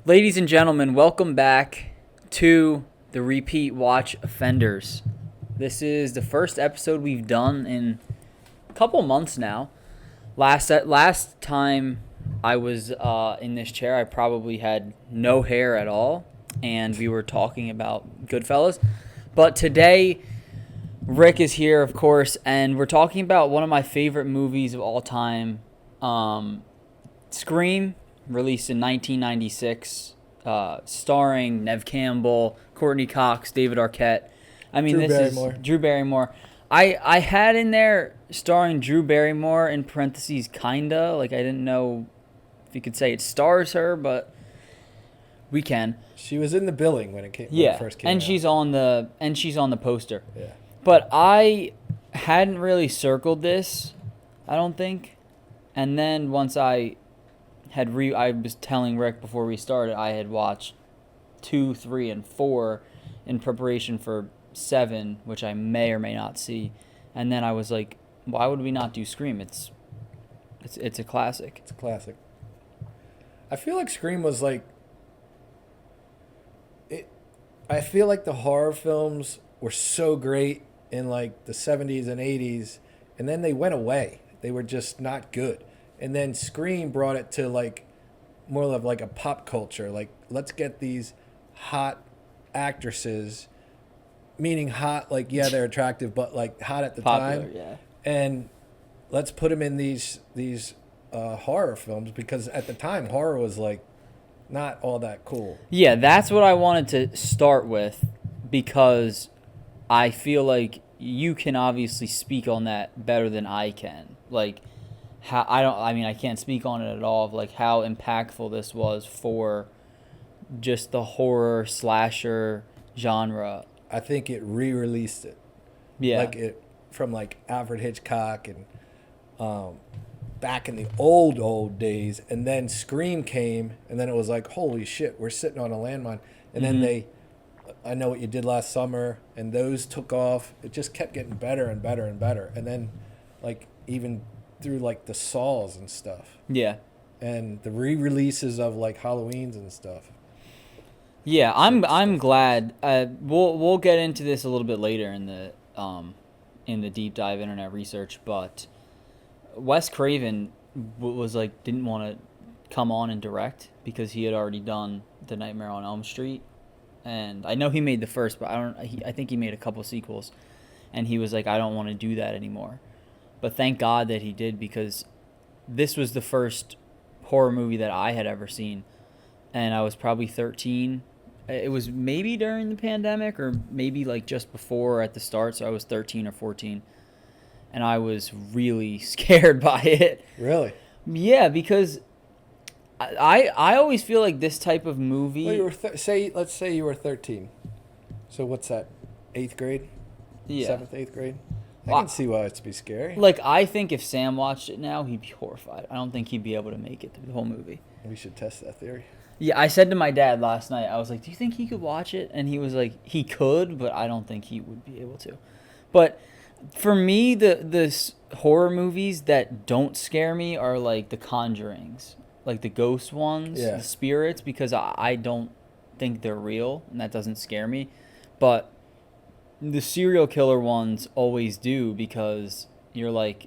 Ladies and gentlemen, welcome back to the Repeat Watch Offenders. This is the first episode we've done in a couple months now. Last time I was in this chair, I probably had no hair at all, and we were talking about Goodfellas. But today, Rick is here, of course, and we're talking about one of my favorite movies of all time, Scream, released in 1996, starring Neve Campbell, Courtney Cox, David Arquette. I mean, Drew Barrymore. I had in there starring Drew Barrymore in parentheses, kinda. Like, I didn't know if you could say it stars her, but we can. She was in the billing when it first came out. And she's on the poster. Yeah. But I hadn't really circled this, I don't think. And then once I was telling Rick before we started, I had watched 2, 3, and 4 in preparation for 7, which I may or may not see. And then I was like, why would we not do Scream? It's a classic. It's a classic. I feel like Scream was like it. I feel like the horror films were so great in like the 70s and 80s, and then they went away. They were just not good. And then Scream brought it to like more of like a pop culture. Like, let's get these hot actresses, meaning hot, like, yeah, they're attractive, but like hot at the Popular, time. yeah. And let's put them in these horror films, because at the time horror was like not all that cool. Yeah, that's what I wanted to start with, because I feel like you can obviously speak on that better than I can. Like, I can't speak on it at all of like how impactful this was for just the horror slasher genre. I think it re-released it. Yeah. Like it from like Alfred Hitchcock and back in the old days, and then Scream came, and then it was like, holy shit, we're sitting on a landmine. And then I Know What You Did Last Summer, and those took off. It just kept getting better and better and better. And then like even through like the Saws and stuff. Yeah. And the re-releases of like Halloweens and stuff. Yeah, I'm glad. We'll get into this a little bit later in the deep dive internet research, but Wes Craven was like didn't want to come on and direct because he had already done The Nightmare on Elm Street, and I know he made the first, but I think he made a couple sequels, and he was like, I don't want to do that anymore. But thank God that he did, because this was the first horror movie that I had ever seen, and I was probably 13. It was maybe during the pandemic or maybe like just before or at the start, so I was 13 or 14, and I was really scared by it. Really? Yeah, because I always feel like this type of movie... Well, let's say you were 13. So what's that, 8th grade? Yeah. 7th, 8th grade? I can see why it'd be scary. Like, I think if Sam watched it now, he'd be horrified. I don't think he'd be able to make it through the whole movie. We should test that theory. Yeah, I said to my dad last night, I was like, do you think he could watch it? And he was like, he could, but I don't think he would be able to. But for me, the horror movies that don't scare me are like the Conjurings, like the ghost ones, Yeah. the spirits, because I don't think they're real, and that doesn't scare me. But the serial killer ones always do, because you're like,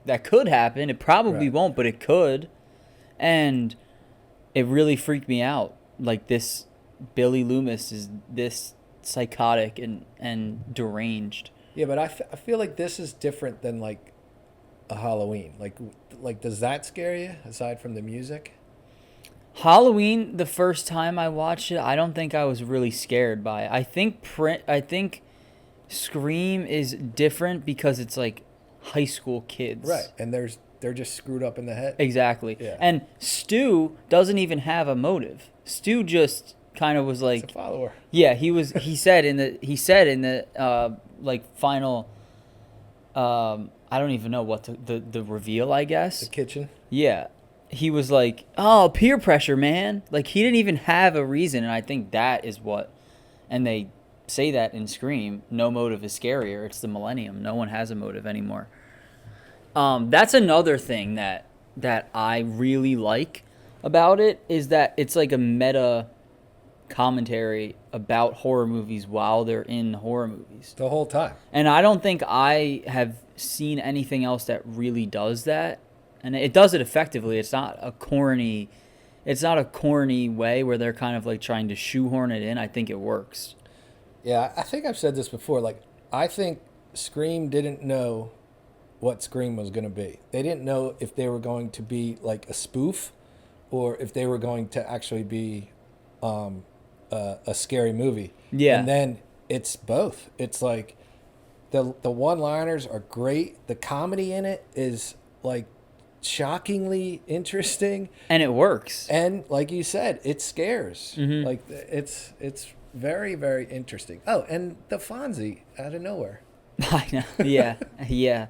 that could happen. It probably won't, but it could. And it really freaked me out. Like, this Billy Loomis is this psychotic and deranged. Yeah, but I feel like this is different than like a Halloween. Like does that scare you aside from the music? Halloween, the first time I watched it, I don't think I was really scared by it. I think Scream is different because it's like high school kids. Right, and they're just screwed up in the head. Exactly. Yeah. And Stu doesn't even have a motive. Stu just kind of was like... He's a follower. Yeah, he said in the like final... I don't even know what the reveal, I guess. The kitchen. Yeah. He was like, oh, peer pressure, man. Like, he didn't even have a reason, and I think that is what... And they say that in Scream, no motive is scarier. It's the millennium. No one has a motive anymore. That's another thing that I really like about it is that it's like a meta commentary about horror movies while they're in horror movies. The whole time. And I don't think I have seen anything else that really does that. And it does it effectively. It's not a corny way where they're kind of like trying to shoehorn it in. I think it works. Yeah, I think I've said this before. Like, I think Scream didn't know what Scream was going to be. They didn't know if they were going to be like a spoof or if they were going to actually be a scary movie. Yeah. And then it's both. It's like the one-liners are great. The comedy in it is like shockingly interesting. And it works. And like you said, it scares. Mm-hmm. Like it's very, very interesting. Oh, and the Fonzie out of nowhere. I know. Yeah. Yeah.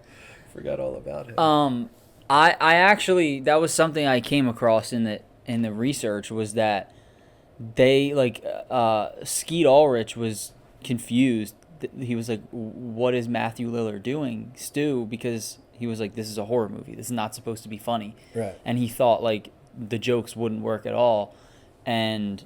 Forgot all about him. I actually, that was something I came across in the research, was that they like Skeet Ulrich was confused. He was like, "What is Matthew Lillard doing, Stu?" Because he was like, "This is a horror movie. This is not supposed to be funny." Right. And he thought like the jokes wouldn't work at all, and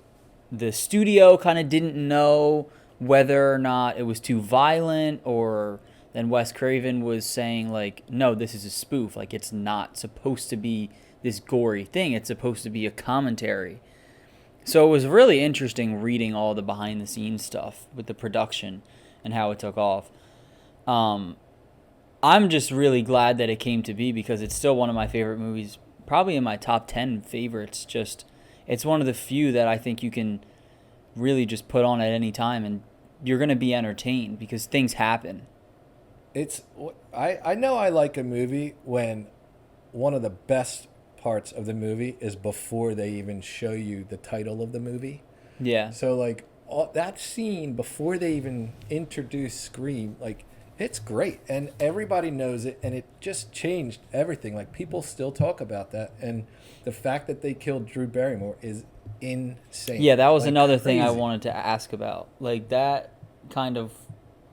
the studio kind of didn't know whether or not it was too violent, or then Wes Craven was saying like, no, this is a spoof. Like, it's not supposed to be this gory thing. It's supposed to be a commentary. So it was really interesting reading all the behind the scenes stuff with the production and how it took off. I'm just really glad that it came to be, because it's still one of my favorite movies, probably in my top 10 favorites. Just, it's one of the few that I think you can really just put on at any time and you're going to be entertained because things happen. I know I like a movie when one of the best parts of the movie is before they even show you the title of the movie. Yeah. So like that scene before they even introduce Scream, like it's great and everybody knows it, and it just changed everything. Like people still talk about that, and the fact that they killed Drew Barrymore is insane. Yeah, that was like, another crazy thing I wanted to ask about. Like, that kind of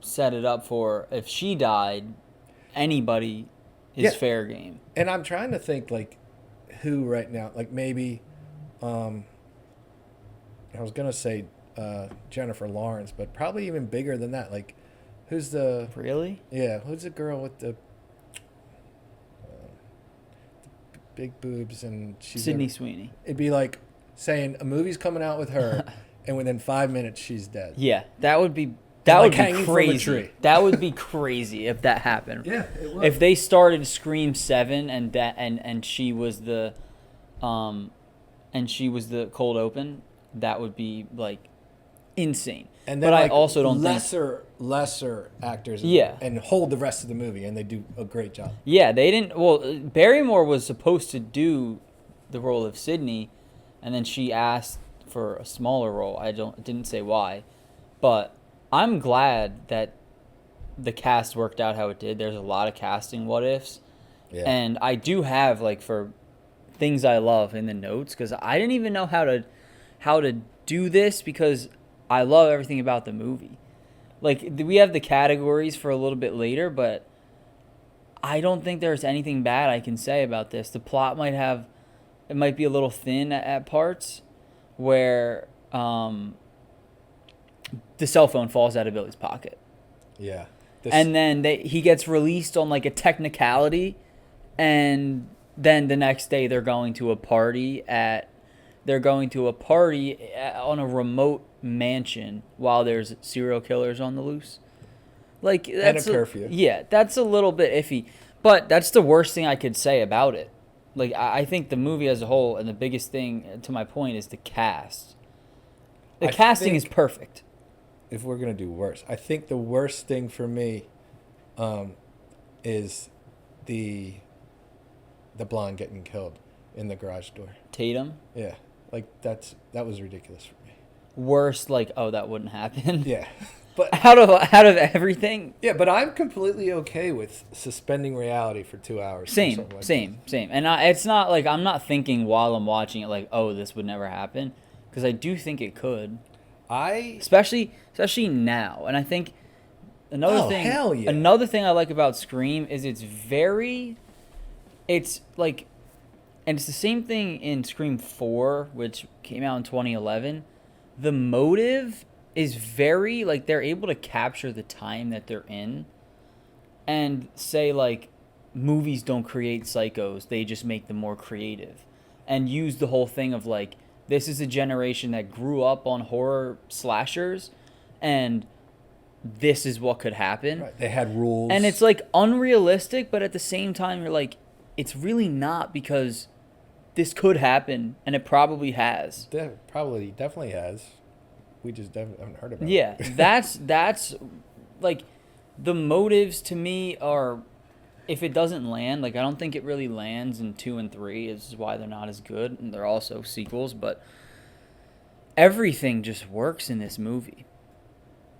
set it up for, if she died, anybody is fair game. And I'm trying to think like who right now, like maybe I was gonna say Jennifer Lawrence, but probably even bigger than that. Like who's the Really? who's the girl with the big boobs, and she's Sydney Sweeney. It'd be like saying a movie's coming out with her and within 5 minutes she's dead. Yeah, that would be like be hanging from a crazy. tree. That would be crazy if that happened. Yeah, it would. If they started Scream 7 and she was the cold open, that would be like insane. And then but like I also don't lesser actors Yeah. and hold the rest of the movie, and they do a great job. Yeah, they didn't. Well, Barrymore was supposed to do the role of Sydney, and then she asked for a smaller role. Didn't say why, but I'm glad that the cast worked out how it did. There's a lot of casting what ifs, and I do have like for things I love in the notes, because I didn't even know how to do this, because I love everything about the movie. Like, we have the categories for a little bit later, but I don't think there's anything bad I can say about this. The plot might be a little thin at parts, where the cell phone falls out of Billy's pocket. Yeah. And then he gets released on like a technicality, and then the next day they're going to a party on a remote mansion while there's serial killers on the loose. Like, that's and a curfew. Yeah, that's a little bit iffy, but that's the worst thing I could say about it. Like, I think the movie as a whole, and the biggest thing to my point, is the cast. The casting is perfect. If we're gonna do worse, I think the worst thing for me is the blonde getting killed in the garage door. Tatum? Yeah, like that was ridiculous for me. Worst, like, oh, that wouldn't happen. Yeah, but out of everything. Yeah, but I'm completely okay with suspending reality for 2 hours. Same. And it's not like I'm not thinking while I'm watching it like, oh, this would never happen, because I do think it could. Especially now, and I think another thing I like about Scream is it's like And it's the same thing in Scream 4, which came out in 2011. The motive is very, like, they're able to capture the time that they're in and say, like, movies don't create psychos, they just make them more creative. And use the whole thing of, like, this is a generation that grew up on horror slashers, and this is what could happen. Right. They had rules. And it's, like, unrealistic, but at the same time, you're like, it's really not, because this could happen, and it probably has. Definitely has. We just haven't heard about it. Yeah, that's like, the motives to me are, if it doesn't land, like, I don't think it really lands in 2 and 3. This is why they're not as good, and they're also sequels, but everything just works in this movie.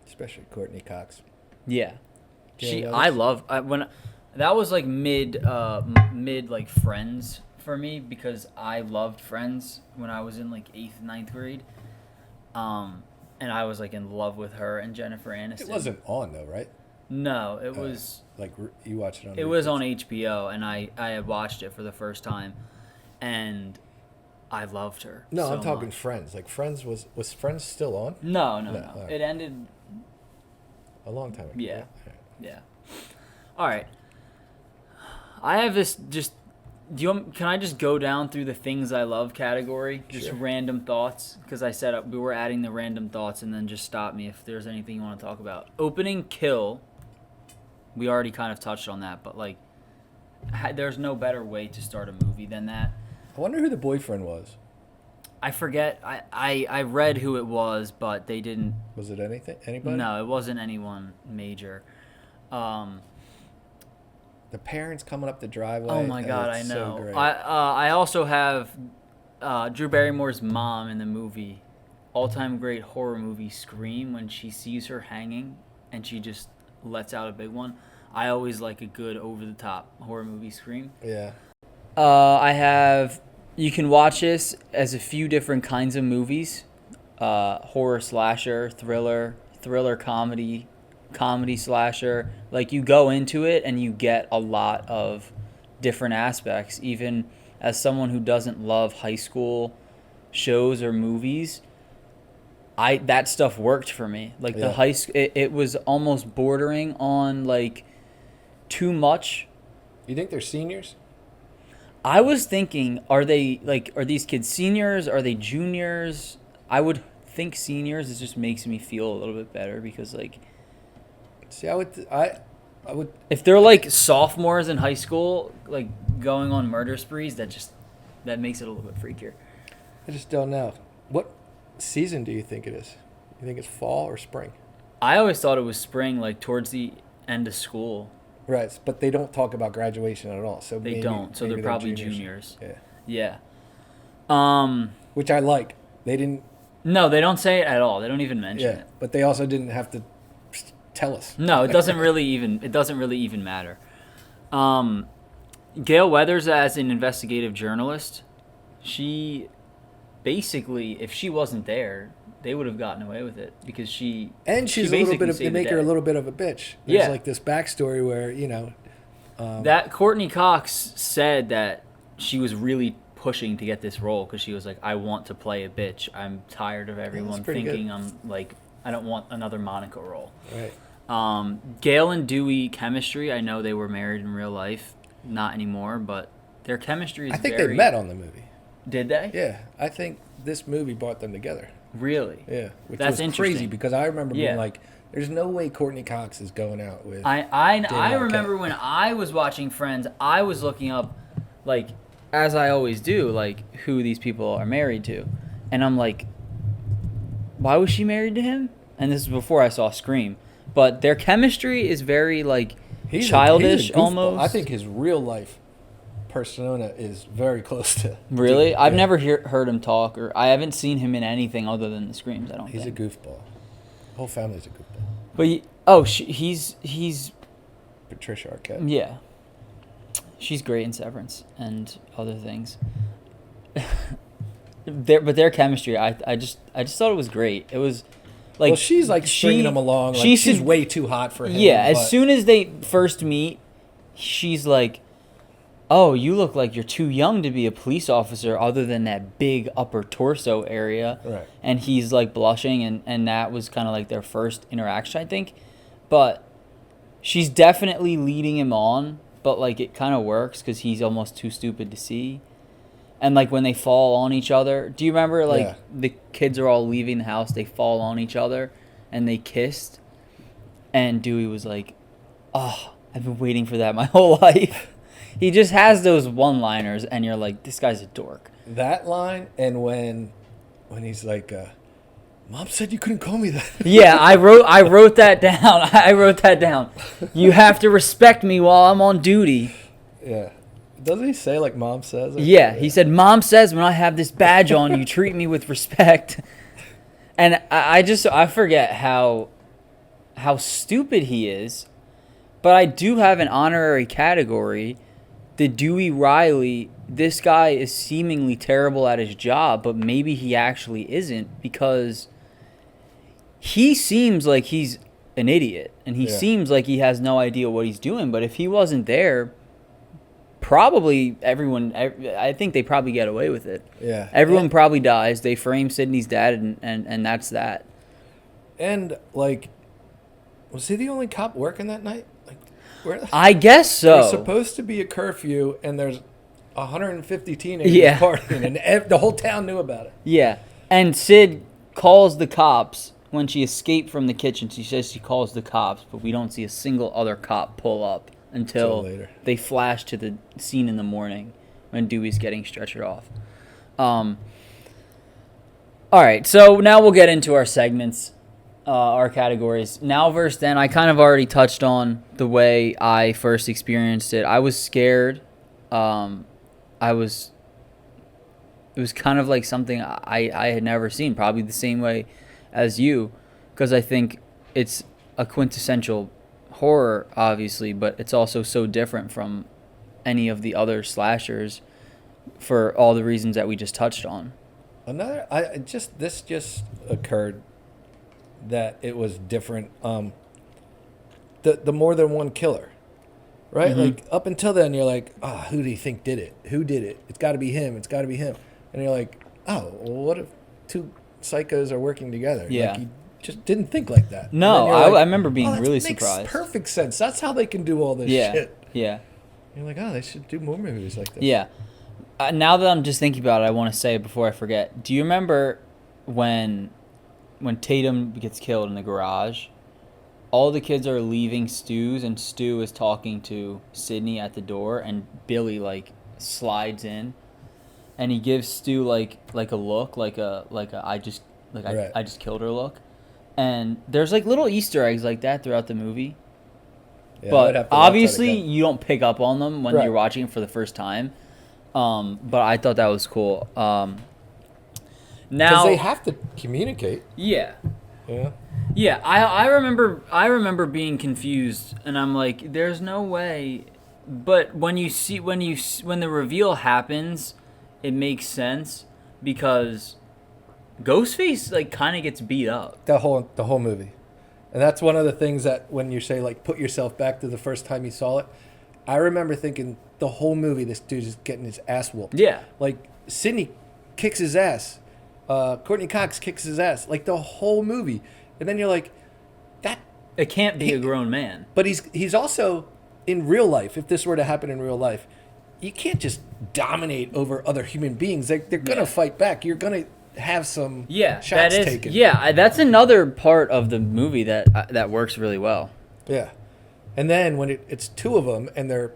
Especially Courtney Cox. Yeah. Yeah, When that was like mid like Friends for me, because I loved Friends when I was in like 8th, 9th grade. And I was like in love with her and Jennifer Aniston. It wasn't on though, right? No, it was like you watched it on. It was on HBO, and I had watched it for the first time, and I loved her. No, so I'm talking much. Friends. Like Friends was Friends still on? No. Right. It ended A long time ago. Yeah. Right? Yeah. All right. I have this just. Can I just go down through the things I love category? Just Sure. random thoughts, because I said we were adding the random thoughts, and then just stop me if there's anything you want to talk about. Opening kill. We already kind of touched on that, but like, there's no better way to start a movie than that. I wonder who the boyfriend was. I forget. I read who it was, but they didn't. Was it anybody? No, it wasn't anyone major. The parents coming up the driveway. Oh my God, I it's know. So great. I also have Drew Barrymore's mom in the movie, all-time great horror movie Scream, when she sees her hanging and she just lets out a big one. I always like a good over-the-top horror movie Scream. Yeah. I have. You can watch this as a few different kinds of movies: horror slasher, thriller comedy slasher. Like, you go into it and you get a lot of different aspects. Even as someone who doesn't love high school shows or movies, that stuff worked for me. Like, Yeah. it was almost bordering on like too much. You think they're seniors? I was thinking, are these kids seniors? Are they juniors? I would think seniors. It just makes me feel a little bit better, because like, See, I would. if they're like sophomores in high school, like going on murder sprees, that makes it a little bit freakier. I just don't know. What season do you think it is? You think it's fall or spring? I always thought it was spring, like towards the end of school. Right, but they don't talk about graduation at all. So They don't, so they're probably juniors. Yeah. Yeah. Which I like. They didn't. No, they don't say it at all. They don't even mention Yeah, it. but they also didn't have to tell us. No, it doesn't really even matter. Gail Weathers as an investigative journalist, she basically, if she wasn't there, they would have gotten away with it, because she's a little bit of. They make her a little bit of a bitch. There's Yeah. like this backstory where that Courtney Cox said that she was really pushing to get this role, because she was like, I want to play a bitch. I'm tired of everyone pretty thinking good. I'm like, I don't want another Monica role. Right. Gail and Dewey chemistry, I know they were married in real life, not anymore, but their chemistry is I think very... they met on the movie. Did they? Yeah, I think this movie brought them together. Really? Yeah, which That's was interesting. crazy, because I remember Yeah. being like, "There's no way Courtney Cox is going out with." I remember when I was watching Friends, I was looking up, like, as I always do, like, who these people are married to. And I'm like, why was she married to him? And this is before I saw Scream. But their chemistry is very, like, childish he's a goofball. almost. I think his real life persona is very close to. Really? I've Yeah. never heard him talk, or I haven't seen him in anything other than the Screams, I don't He's think. a goofball. The whole family's a goofball. But, he's, Patricia Arquette. yeah. She's great in Severance and other things. Their chemistry, I just thought it was great. It was like, Well, she's like stringing him along. Like she's she's way too hot for him. Yeah, but as soon as they first meet, she's like, oh, you look like you're too young to be a police officer other than that big upper torso area. Right. And he's like blushing, and that was kind of like their first interaction, I think. But she's definitely leading him on, but like it kind of works because he's almost too stupid to see. And like when they fall on each other, do you remember like the kids are all leaving the house, they fall on each other and they kissed, and Dewey was like, oh, I've been waiting for that my whole life. He just has those one-liners, and you're like, this guy's a dork. That line, and when he's like, Mom said you couldn't call me that. Yeah, I wrote that down. I wrote that down. You have to respect me while I'm on duty. Yeah. Doesn't he say like Mom says? Yeah, he said, Mom says when I have this badge on, you treat me with respect. And I forget how stupid he is, but I do have an honorary category. The Dewey Riley, this guy is seemingly terrible at his job, but maybe he actually isn't, because he seems like he's an idiot, and he seems like he has no idea what he's doing. But if he wasn't there, probably everyone, I think they probably get away with it. Yeah. Everyone probably dies. They frame Sidney's dad, and that's that. And, like, was he the only cop working that night? Like, I guess so. There's supposed to be a curfew, and there's 150 teenagers partying, and the whole town knew about it. Yeah. And Sid calls the cops when she escaped from the kitchen. She says she calls the cops, but we don't see a single other cop pull up until later. They flash to the scene in the morning when Dewey's getting stretchered off. All right, so now we'll get into our segments, our categories. Now versus then, I kind of already touched on the way I first experienced it. I was scared. It was kind of like something I had never seen, probably the same way as you, because I think it's a quintessential horror, obviously, but it's also so different from any of the other slashers for all the reasons that we just touched on. This just occurred that it was different. The more than one killer, right? Mm-hmm. Like up until then, you're like, who do you think did it? Who did it? It's got to be him. It's got to be him. And you're like, well, what if two psychos are working together? Yeah. Like, you just didn't think like that. No, I remember being really that surprised. Makes perfect sense. That's how they can do all this shit. Yeah. You're like, they should do more movies like this. Yeah. Now that I'm just thinking about it, I want to say before I forget. Do you remember when Tatum gets killed in the garage? All the kids are leaving Stu's, and Stu is talking to Sidney at the door, and Billy like slides in, and he gives Stu like a look, like a I just killed her look. And there's like little Easter eggs like that throughout the movie. Yeah, but obviously you don't pick up on them when you're watching it for the first time. But I thought that was cool. Now, because they have to communicate. Yeah. Yeah. Yeah, I remember being confused, and I'm like, there's no way. But when the reveal happens, it makes sense, because Ghostface like kind of gets beat up. The whole movie. And that's one of the things that when you say like put yourself back to the first time you saw it, I remember thinking the whole movie this dude is getting his ass whooped. Yeah. Like Sidney kicks his ass. Courtney Cox kicks his ass. Like the whole movie. And then you're like, that it can't be a grown man. But he's also in real life, if this were to happen in real life, you can't just dominate over other human beings. They're going to fight back. You're going to have some shots taken. Yeah, that's another part of the movie that works really well. Yeah. And then when it's two of them and they're,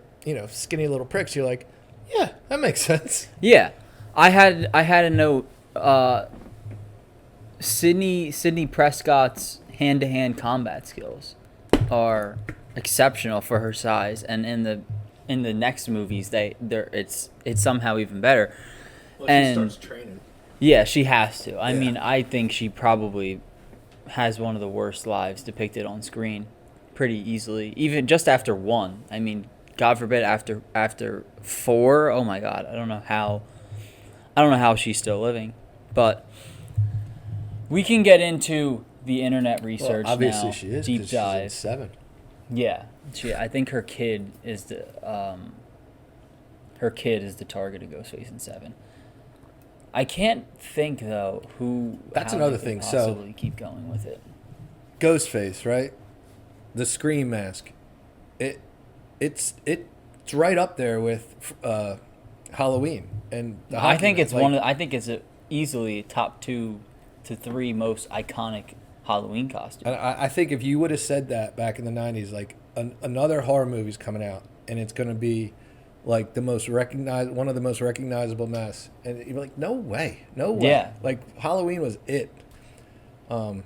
skinny little pricks, you're like, yeah, that makes sense. Yeah. I had a note, Sidney Prescott's hand-to-hand combat skills are exceptional for her size, and in the next movies it's somehow even better. Well, and she starts training. Yeah, she has to. I mean, I think she probably has one of the worst lives depicted on screen pretty easily, even just after 1. I mean, God forbid after 4. Oh my God, I don't know how she's still living. But we can get into the internet research now. Obviously she is, deep dive. She's in 7. Yeah, I think her kid is the her kid is the target of Ghostface in 7. I can't think though That's how another they could thing. possibly keep going with it. Ghostface, right? The Scream mask. It's right up there with Halloween and the I hockey think mask. it's one. I think it's easily top 2 to 3 most iconic Halloween costume. And I think if you would have said that back in the 90s, like another horror movie's coming out and it's going to be like one of the most recognizable masks, and you're like, no way. Yeah. Like Halloween was it.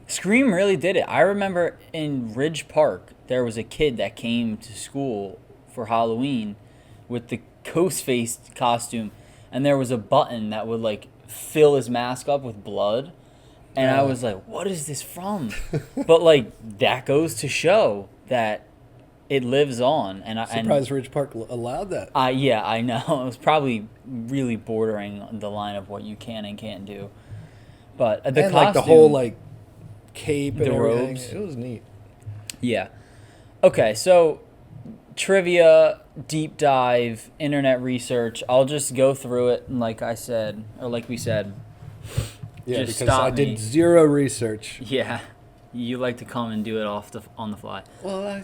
Scream really did it. I remember in Ridge Park, there was a kid that came to school for Halloween with the Ghostface costume, and there was a button that would like fill his mask up with blood. And I was like, what is this from? But like that goes to show that it lives on. And Surprised Ridge Park allowed that. Yeah, I know. It was probably really bordering on the line of what you can and can't do. But the and costume, like the whole like cape and the everything. robes. It was neat. Yeah. Okay, so trivia, deep dive, internet research. I'll just go through it, and like I said, or like we said. Yeah, Just because I stop me. did zero research. Yeah, you like to come and do it on the fly. Well,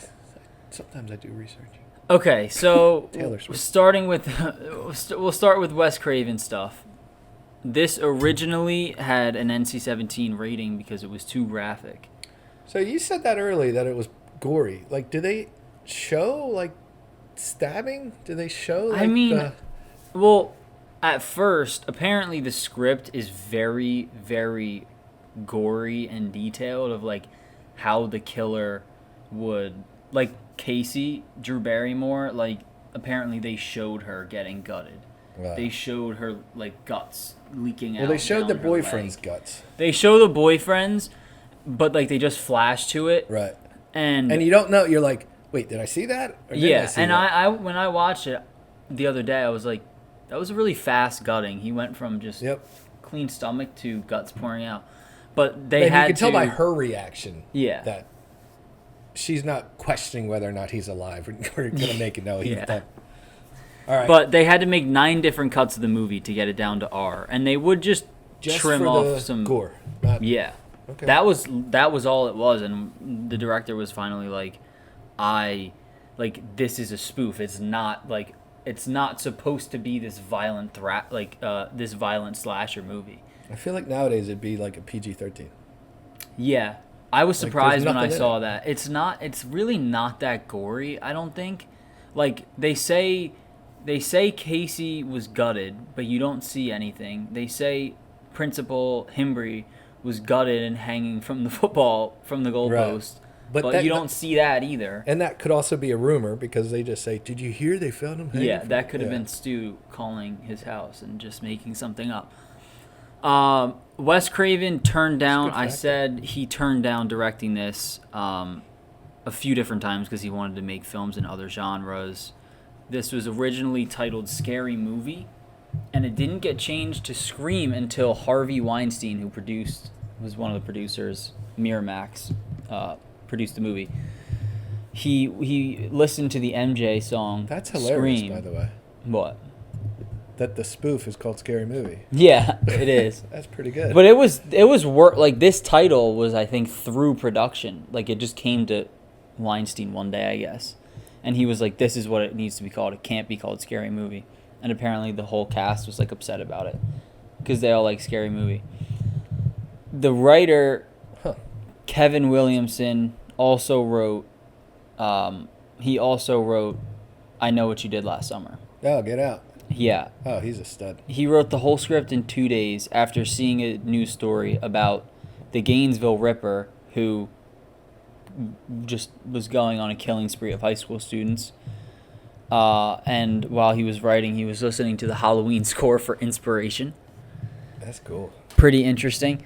sometimes I do research. Okay, so Taylor Swift. starting with, we'll start with Wes Craven stuff. This originally had an NC-17 rating because it was too graphic. So you said that early that it was gory. Like, do they show like stabbing? Do they show? Like, I mean, well, at first, apparently the script is very, very gory and detailed of like how the killer would, like Casey, Drew Barrymore, like apparently they showed her getting gutted. Wow. They showed her like guts leaking out. Well, they showed the down her boyfriend's leg. guts. They show the boyfriend's, but like they just flash to it. Right. And you don't know. You're like, wait, did I see that? Or didn't yeah, I see and that? I when I watched it the other day, I was like, that was a really fast gutting. He went from just clean stomach to guts pouring out. But they and had you can to, tell by her reaction. Yeah. That she's not questioning whether or not he's alive. We're gonna make it. No, he's dead. All right. But they had to make 9 different cuts of the movie to get it down to R, and they would just trim for off the some gore. Not, Yeah. Okay. That was all it was, and the director was finally like, this is a spoof. It's not supposed to be this violent this violent slasher movie. I feel like nowadays it'd be like a PG-13. Yeah. I was Like, surprised there's when I nothing in saw it. that. It's really not that gory, I don't think. Like they say Casey was gutted, but you don't see anything. They say Principal Himbry was gutted and hanging from the goalpost. Right. But you don't see that either. And that could also be a rumor because they just say, "Did you hear they found him?" hanging Yeah, from-" that could have been Stu calling his house and just making something up. Wes Craven turned down. That's a good I fact. said he turned down directing this a few different times because he wanted to make films in other genres. This was originally titled Scary Movie, and it didn't get changed to Scream until Harvey Weinstein, who was one of the producers, Miramax, produced the movie. He listened to the MJ song. That's hilarious, Scream. by the way. What? That the spoof is called Scary Movie. Yeah, it is. That's pretty good. But it was work. Like this title was, I think, through production. Like it just came to Weinstein one day, I guess, and he was like, "This is what it needs to be called. It can't be called Scary Movie." And apparently, the whole cast was like upset about it because they all like Scary Movie. The writer, Kevin Williamson, also wrote. He also wrote, "I Know What You Did Last Summer." Oh, Get Out. Yeah. Oh, he's a stud. He wrote the whole script in 2 days after seeing a news story about the Gainesville Ripper who just was going on a killing spree of high school students. And while he was writing, he was listening to the Halloween score for inspiration. That's cool. Pretty interesting.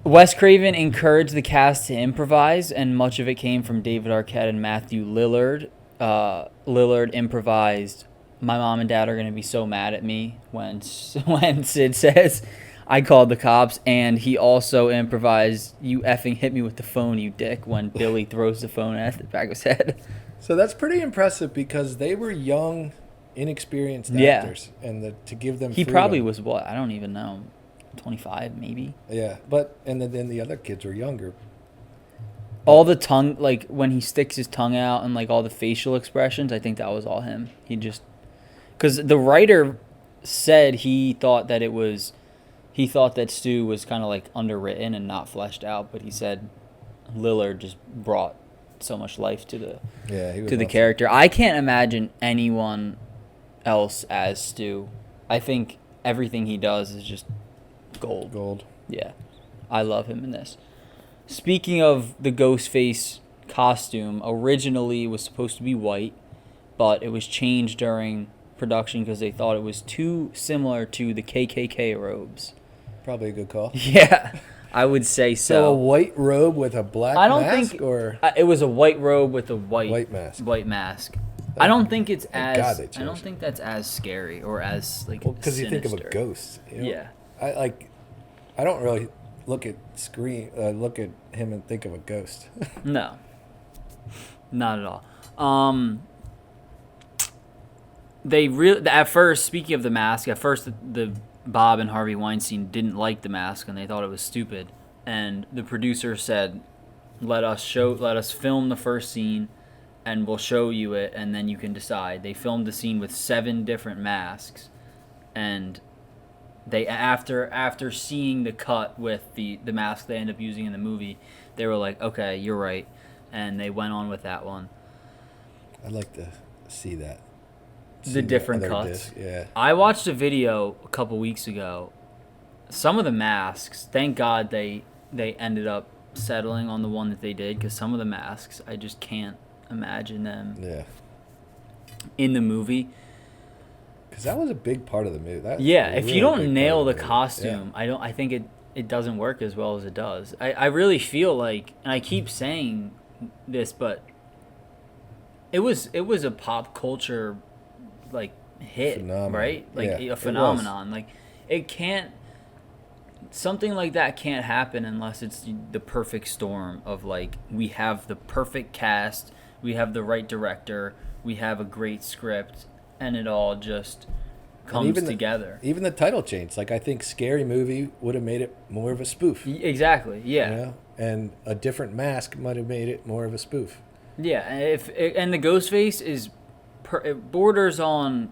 Wes Craven encouraged the cast to improvise, and much of it came from David Arquette and Matthew Lillard. Lillard improvised, "My mom and dad are going to be so mad at me," when Sid says, "I called the cops," and he also improvised, "You effing hit me with the phone, you dick," when Billy throws the phone at the back of his head. So that's pretty impressive because they were young inexperienced Yeah. actors, and to give them He freedom. probably was what? I don't even know. 25 maybe. Yeah, and then the other kids were younger. All the tongue, like when he sticks his tongue out and like all the facial expressions, I think that was all him. He just, because the writer said he thought that Stu was kind of like underwritten and not fleshed out, but he said Lillard just brought so much life to the Yeah, he was to the awesome. character. I can't imagine anyone else as Stu. I think everything he does is just gold. Gold. Yeah, I love him in this. Speaking of the Ghostface costume, originally was supposed to be white, but it was changed during production because they thought it was too similar to the KKK robes. Probably a good call. Yeah, I would say So a so. white robe with a black I don't mask, think or it was a white robe with a white mask. White mask. I don't think it's Thank God as. they I don't changed think that's as scary or as like. Because you think of a sinister. ghost. You know? Yeah. I don't really look at him and think of a ghost. No. Not at all. They really at first. Speaking of the mask, at first the Bob and Harvey Weinstein didn't like the mask and they thought it was stupid. And the producer said, let us film the first scene and we'll show you it and then you can decide. They filmed the scene with 7 different masks, and they after seeing the cut with the mask they end up using in the movie, they were like, okay, you're right, and they went on with that one. I'd like to see that. The different other cuts. disc, yeah. I watched a video a couple weeks ago. Some of the masks, thank God they ended up settling on the one that they did, because some of the masks I just can't imagine them Yeah. in the movie. Because that was a big part of the movie. That Yeah, was a if really you don't big nail part the of movie. costume, I think it doesn't work as well as it does. I really feel like, and I keep saying this, but it was a pop culture like hit, Phenomenon. right? Like Yeah, a it was. phenomenon. Like it can't, something like that can't happen unless it's the perfect storm of like, we have the perfect cast, we have the right director, we have a great script, and it all just comes together. Even the title change. Like, I think Scary Movie would have made it more of a spoof. Exactly. Yeah. You know? And a different mask might have made it more of a spoof. Yeah. And the Ghostface is it borders on.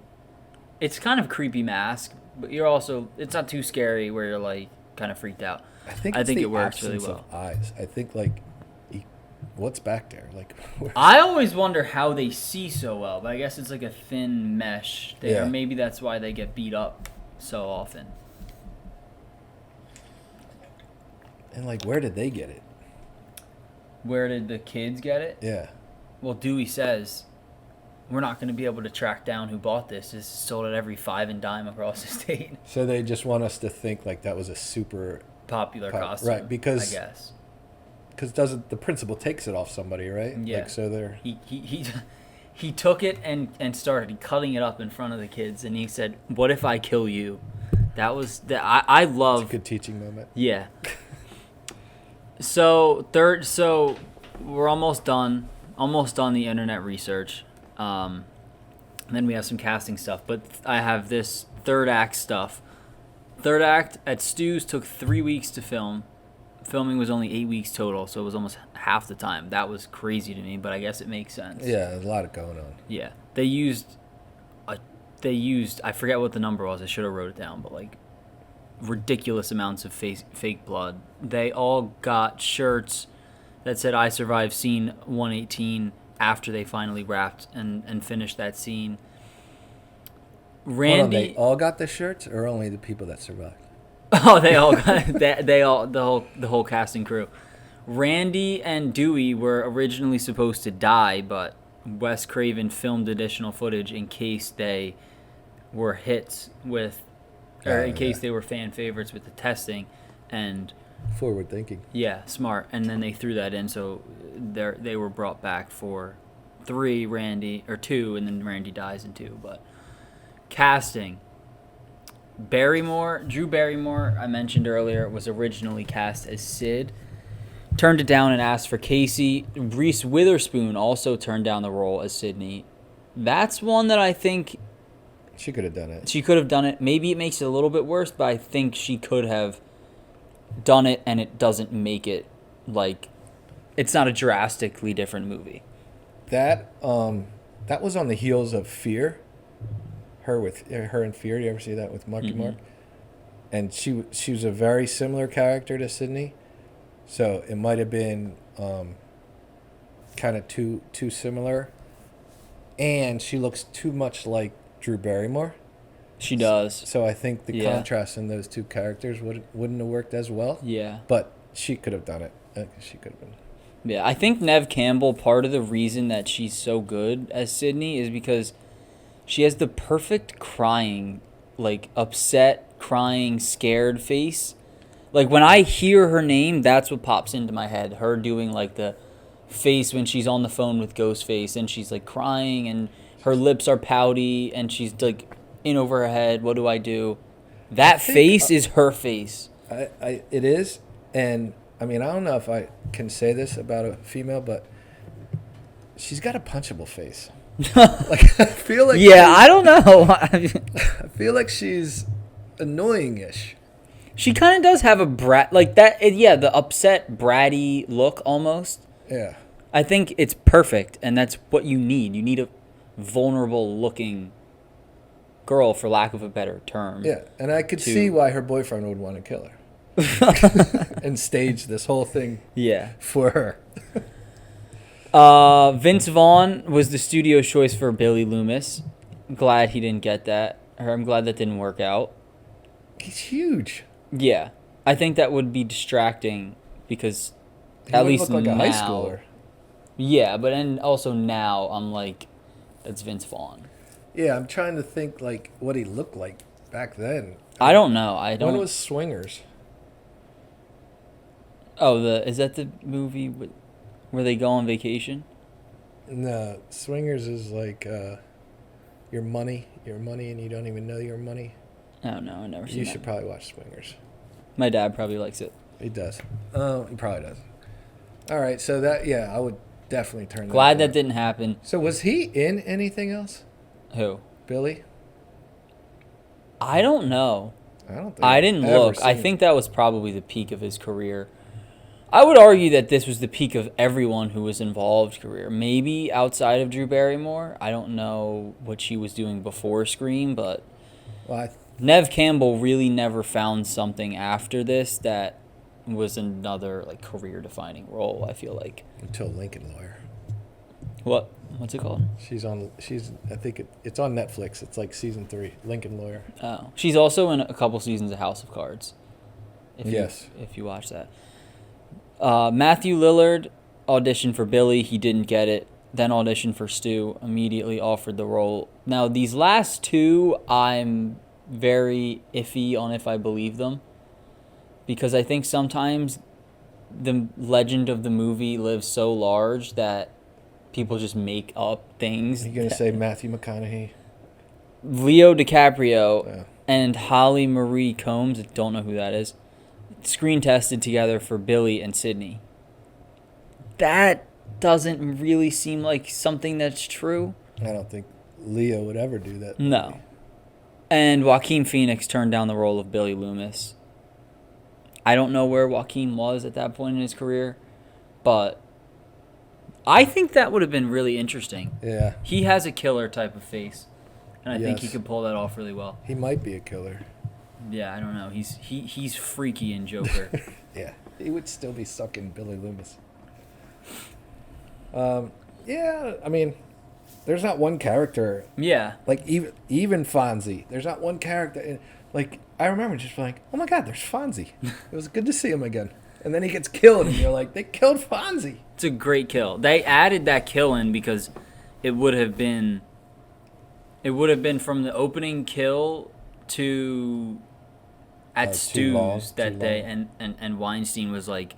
It's kind of a creepy mask, but you're also, it's not too scary where you're like kind of freaked out. I think it works really absence well. of eyes. I think like, what's back there? Like, I always wonder how they see so well, but I guess it's like a thin mesh there. Yeah. Maybe that's why they get beat up so often. And like, where did they get it? Where did the kids get it? Yeah. Well, Dewey says, we're not going to be able to track down who bought this. This is sold at every 5 and dime across the state. So they just want us to think like that was a super Popular costume. right? Because I guess. doesn't the principal takes it off somebody, right? Yeah. Like, so they're He took it and started cutting it up in front of the kids, and he said, "What if I kill you?" That was I it's a love. good teaching moment. Yeah. So we're almost done the internet research. And then we have some casting stuff, but I have this third act stuff. Third act at Stu's took 3 weeks to film. Filming was only 8 weeks total, so it was almost half the time. That was crazy to me, but I guess it makes sense. Yeah, there's a lot of going on. Yeah. They used I forget what the number was. I should have wrote it down, but like ridiculous amounts of fake blood. They all got shirts that said "I survived scene 118" after they finally wrapped and finished that scene. Hold on, they Randy, all got the shirts, or only the people that survived? oh, they all got they all the whole cast and crew. Randy and Dewey were originally supposed to die, but Wes Craven filmed additional footage in case they were hits with, or in case they were fan favorites with the testing, and Forward thinking. yeah, smart. And then they threw that in, so they were brought back for 2, and then Randy dies in 2. But casting. Drew Barrymore, I mentioned earlier, was originally cast as Sid. Turned it down and asked for Casey. Reese Witherspoon also turned down the role as Sydney. That's one that I think She could have done it. She could have done it. Maybe it makes it a little bit worse, but I think she could have done it, and it doesn't make it like it's not a drastically different movie. That that was on the heels of Fear. Her and Fear. You ever see that with Marky Mark? And she was a very similar character to Sydney, so it might have been kind of too similar. And she looks too much like Drew Barrymore. She does. So I think the contrast in those two characters wouldn't have worked as well. Yeah. But she could have done it. She could have been. Yeah, I think Neve Campbell, part of the reason that she's so good as Sydney is because she has the perfect crying, like upset, crying, scared face. Like when I hear her name, that's what pops into my head. Her doing like the face when she's on the phone with Ghostface and she's like crying and her lips are pouty and she's like in over her head. What do I do? That face is her face. It is, and I mean I don't know if I can say this about a female, but she's got a punchable face. Like I feel like I don't know. I feel like she's annoying-ish. She kind of does have a brat like that. The upset bratty look almost. Yeah. I think it's perfect, and that's what you need. You need a vulnerable-looking girl, for lack of a better term. Yeah, and I could see why her boyfriend would want to kill her and stage this whole thing. Yeah. For her. Vince Vaughn was the studio choice for Billy Loomis. I'm glad he didn't get that. Or I'm glad that didn't work out. He's huge. Yeah, I think that would be distracting because He at would least look like now, a high schooler. Yeah, but and also now I'm like, that's Vince Vaughn. Yeah, I'm trying to think like what he looked like back then. I don't know. I don't. When was Swingers? Oh, is that the movie where they go on vacation? No, Swingers is like your money, and you don't even know your money. Oh no, I never seen You that. should probably watch Swingers. My dad probably likes it. He does. He probably does. All right, so I would definitely turn. Glad that didn't happen. So was he in anything else? Who? Billy? I don't know. I don't think I didn't I've ever look. I seen think that was probably the peak of his career. I would argue that this was the peak of everyone who was involved career. Maybe outside of Drew Barrymore. I don't know what she was doing before Scream, but Neve Campbell really never found something after this that was another like career-defining role, I feel like. Until Lincoln Lawyer. What's it called? I think it's on Netflix. It's like season 3, Lincoln Lawyer. Oh. She's also in a couple seasons of House of Cards. If you watch that. Matthew Lillard auditioned for Billy. He didn't get it. Then auditioned for Stu. Immediately offered the role. Now, these last two, I'm very iffy on if I believe them. Because I think sometimes the legend of the movie lives so large that people just make up things. Are you going to say Matthew McConaughey? Leo DiCaprio and Holly Marie Combs, I don't know who that is, screen tested together for Billy and Sydney. That doesn't really seem like something that's true. I don't think Leo would ever do that. No. And Joaquin Phoenix turned down the role of Billy Loomis. I don't know where Joaquin was at that point in his career, but I think that would have been really interesting. Yeah. He has a killer type of face, and I think he Yes. could pull that off really well. He might be a killer. Yeah, I don't know. He's freaky in Joker. Yeah. He would still be sucking Billy Loomis. Yeah, I mean, there's not one character. Yeah. Like, even Fonzie. There's not one character. Like, I remember just being like, oh my God, there's Fonzie. It was good to see him again. And then he gets killed, and you're like, they killed Fonzie. It's a great kill. They added that kill in because it would have been from the opening kill to at Stu's that day, and Weinstein was like,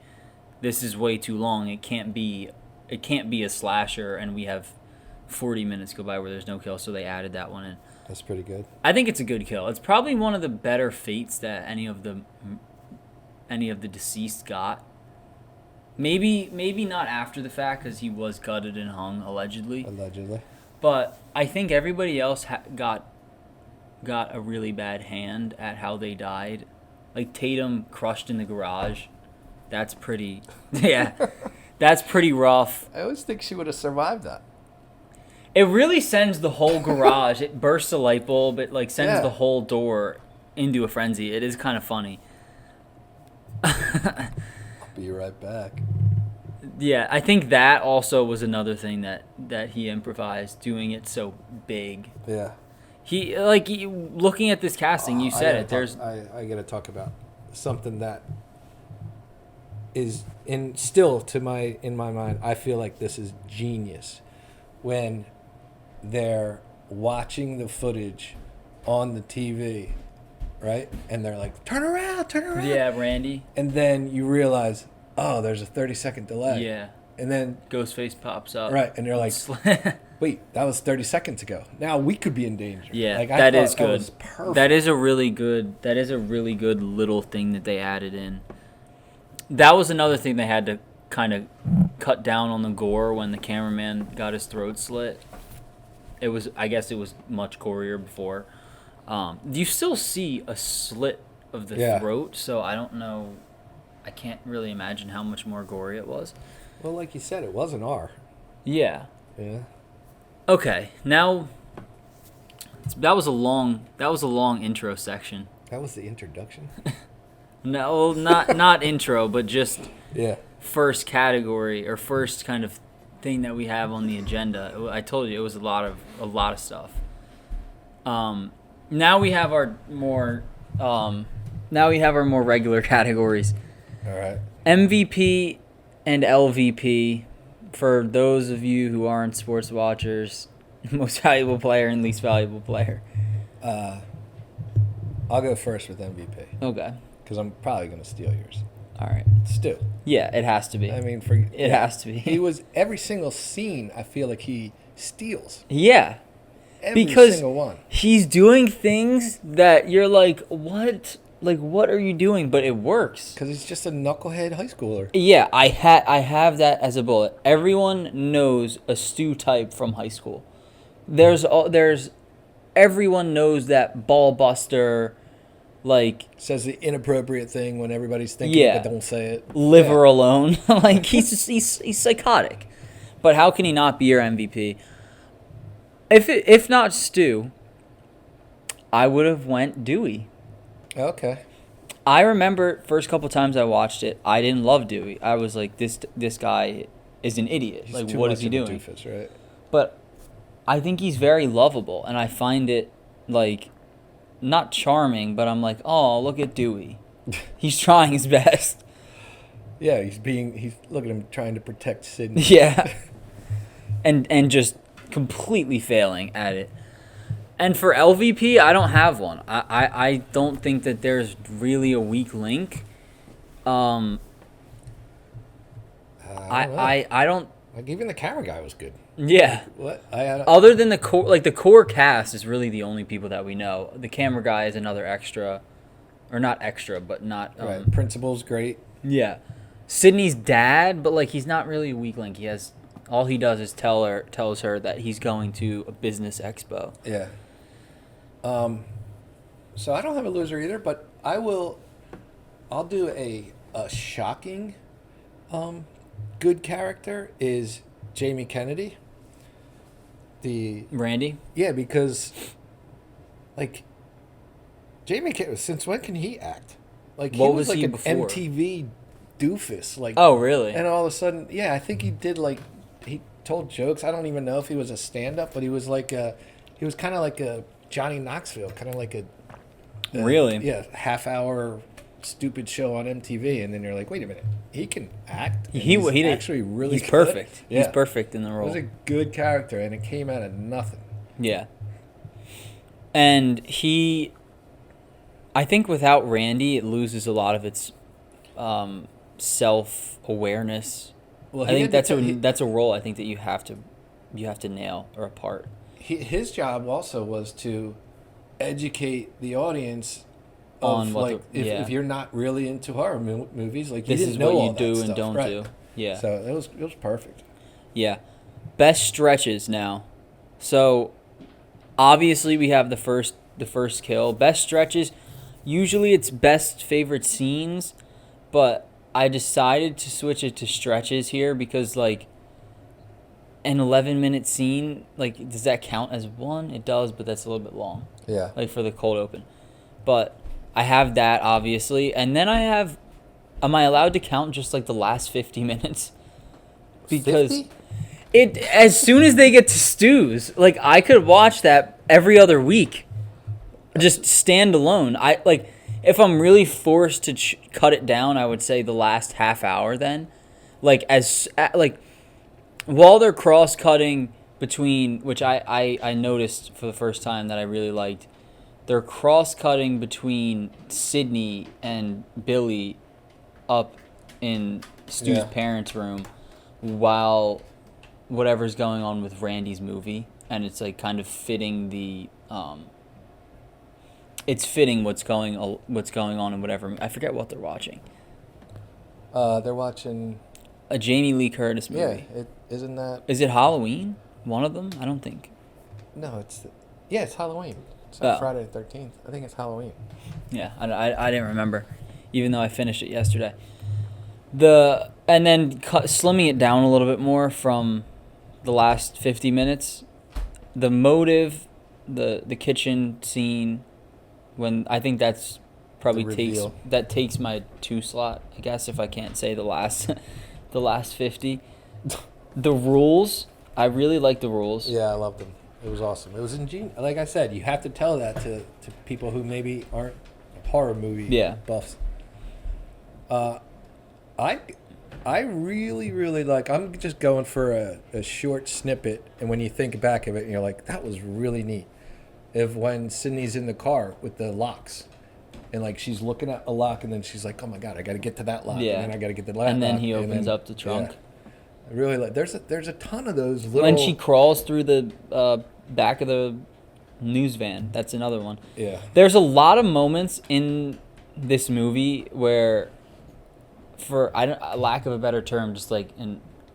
this is way too long. It can't be a slasher, and we have 40 minutes go by where there's no kill, so they added that one in. That's pretty good. I think it's a good kill. It's probably one of the better fates that any of the deceased got. Maybe not after the fact because he was gutted and hung allegedly. Allegedly. But I think everybody else got got a really bad hand at how they died. Like Tatum crushed in the garage. That's pretty. Yeah, that's pretty rough. I always think she would have survived that. It really sends the whole garage. It bursts a light bulb. It like sends the whole door into a frenzy. It is kind of funny. I'll be right back. Yeah, I think that also was another thing that he improvised, doing it so big. Yeah. Looking at this casting, you said it. I got to talk about something that is in my mind. I feel like this is genius when they're watching the footage on the TV, right? And they're like, turn around. Yeah, Randy. And then you realize, oh, there's a 30-second delay. Yeah. And then Ghostface pops up. right, and you're like, wait, that was 30 seconds ago. Now we could be in danger. Yeah, like, that is good. That was perfect. That is a really good little thing that they added in. That was another thing they had to kind of cut down on the gore when the cameraman got his throat slit. I guess it was much gorier before. You still see a slit of the throat, so I don't know. I can't really imagine how much more gory it was. Well, like you said, it was an R. Yeah. Yeah. Okay, now that was a long intro section. That was the introduction. No, not intro, but just yeah. First category or first kind of thing that we have on the agenda. I told you it was a lot of stuff. Now we have our more regular categories. All right. MVP and LVP, for those of you who aren't sports watchers, most valuable player and least valuable player. I'll go first with MVP. Okay. Because I'm probably going to steal yours. All right. Still. Yeah, it has to be. I mean, it has to be. He was every single scene. I feel like he steals. Yeah. Every because single one. He's doing things that you're like, what? Like, what are you doing? But it works. Because he's just a knucklehead high schooler. Yeah, I have that as a bullet. Everyone knows a Stu type from high school. Everyone knows that ball buster, like says the inappropriate thing when everybody's thinking, but don't say it. Liver alone. Like he's psychotic. But how can he not be your MVP? If not Stu, I would have went Dewey. Okay. I remember first couple times I watched it, I didn't love Dewey. I was like, this guy is an idiot. He's like, too what much is he of a doing? doofus, right? But I think he's very lovable, and I find it like not charming, but I'm like, oh, look at Dewey. He's trying his best. Yeah, he's look at him trying to protect Sydney. Yeah. and just completely failing at it. And for LVP, I don't have one. I don't think that there's really a weak link. I don't. Like, even the camera guy was good. Yeah. What? Other than the core cast is really the only people that we know. The camera guy is another extra, or not extra, but not. Right. Principal's great. Yeah. Sydney's dad, but like he's not really a weak link. All he does is tells her that he's going to a business expo. Yeah. So I don't have a loser either, but I'll do a shocking good character is Jamie Kennedy. The Randy? Yeah, because like Jamie Kennedy, since when can he act? Like what he was like he an before? MTV doofus. Like, oh, really? And all of a sudden, yeah, I think he did he told jokes. I don't even know if he was a stand-up, but he was he was kind of like a Johnny Knoxville, kind of like a really? Yeah, half-hour stupid show on MTV, and then you're like, wait a minute, he can act. He actually really. He's good. perfect. Yeah. He's perfect in the role. It was a good character, and it came out of nothing. Yeah. And I think without Randy, it loses a lot of its self-awareness. Well, I think that's a role I think that you have to nail or a part. His job also was to educate the audience on if you're not really into horror movies, like this is what you do and don't do. Yeah. So it was perfect. Yeah. Best stretches now. So obviously we have the first the first kill. Best stretches. Usually it's best favorite scenes, but I decided to switch it to stretches here because like an 11-minute scene, like does that count as one? It does, but that's a little bit long. Yeah. Like for the cold open. But I have that obviously, and then I have. Am I allowed to count just like the last 50 minutes? Because 50? it as soon as they get to Stu's, like I could watch that every other week, just stand alone. I like if I'm really forced to cut it down, I would say the last half hour. Then, like like while they're cross cutting between, which I noticed for the first time that I really liked, they're cross cutting between Sydney and Billy up in Stu's parents' room while whatever's going on with Randy's movie, and it's like kind of fitting the it's fitting what's going on in whatever. I forget what they're watching. They're watching A Jamie Lee Curtis movie. Yeah, isn't that Is it Halloween? One of them? I don't think. No, it's Halloween. It's not Oh. Friday the 13th. I think it's Halloween. Yeah, I didn't remember, even though I finished it yesterday. And then slimming it down a little bit more from the last 50 minutes, the motive, the kitchen scene, when I think that's probably takes my 2 slot, I guess, if I can't say the last the last 50. The rules, I really like the rules. Yeah, I loved them. It was awesome. It was ingenious. Like I said, you have to tell that to people who maybe aren't horror movie buffs. I really, really like. I'm just going for a short snippet, and when you think back of it, you're like, that was really neat. Of when Sydney's in the car with the locks, and like she's looking at a lock, and then she's like, oh my god, I got to get to that lock, Yeah. and then I got to get to that lock. And then he opens up the trunk. Yeah. I really like. There's a ton of those little. When she crawls through the back of the news van, that's another one. Yeah. There's a lot of moments in this movie where, for lack of a better term, just like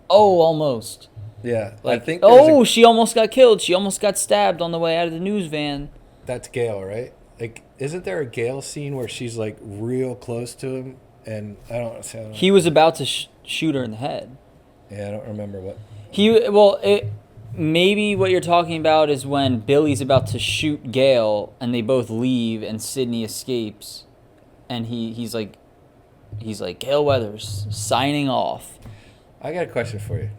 almost. Yeah. Like, I think she almost got killed. She almost got stabbed on the way out of the news van. That's Gail, right? Like, isn't there a Gail scene where she's like real close to him, and I don't know. He was about to shoot her in the head. Yeah, I don't remember what. Maybe what you're talking about is when Billy's about to shoot Gail, and they both leave, and Sydney escapes, and he's like, Gail Weathers signing off. I got a question for you.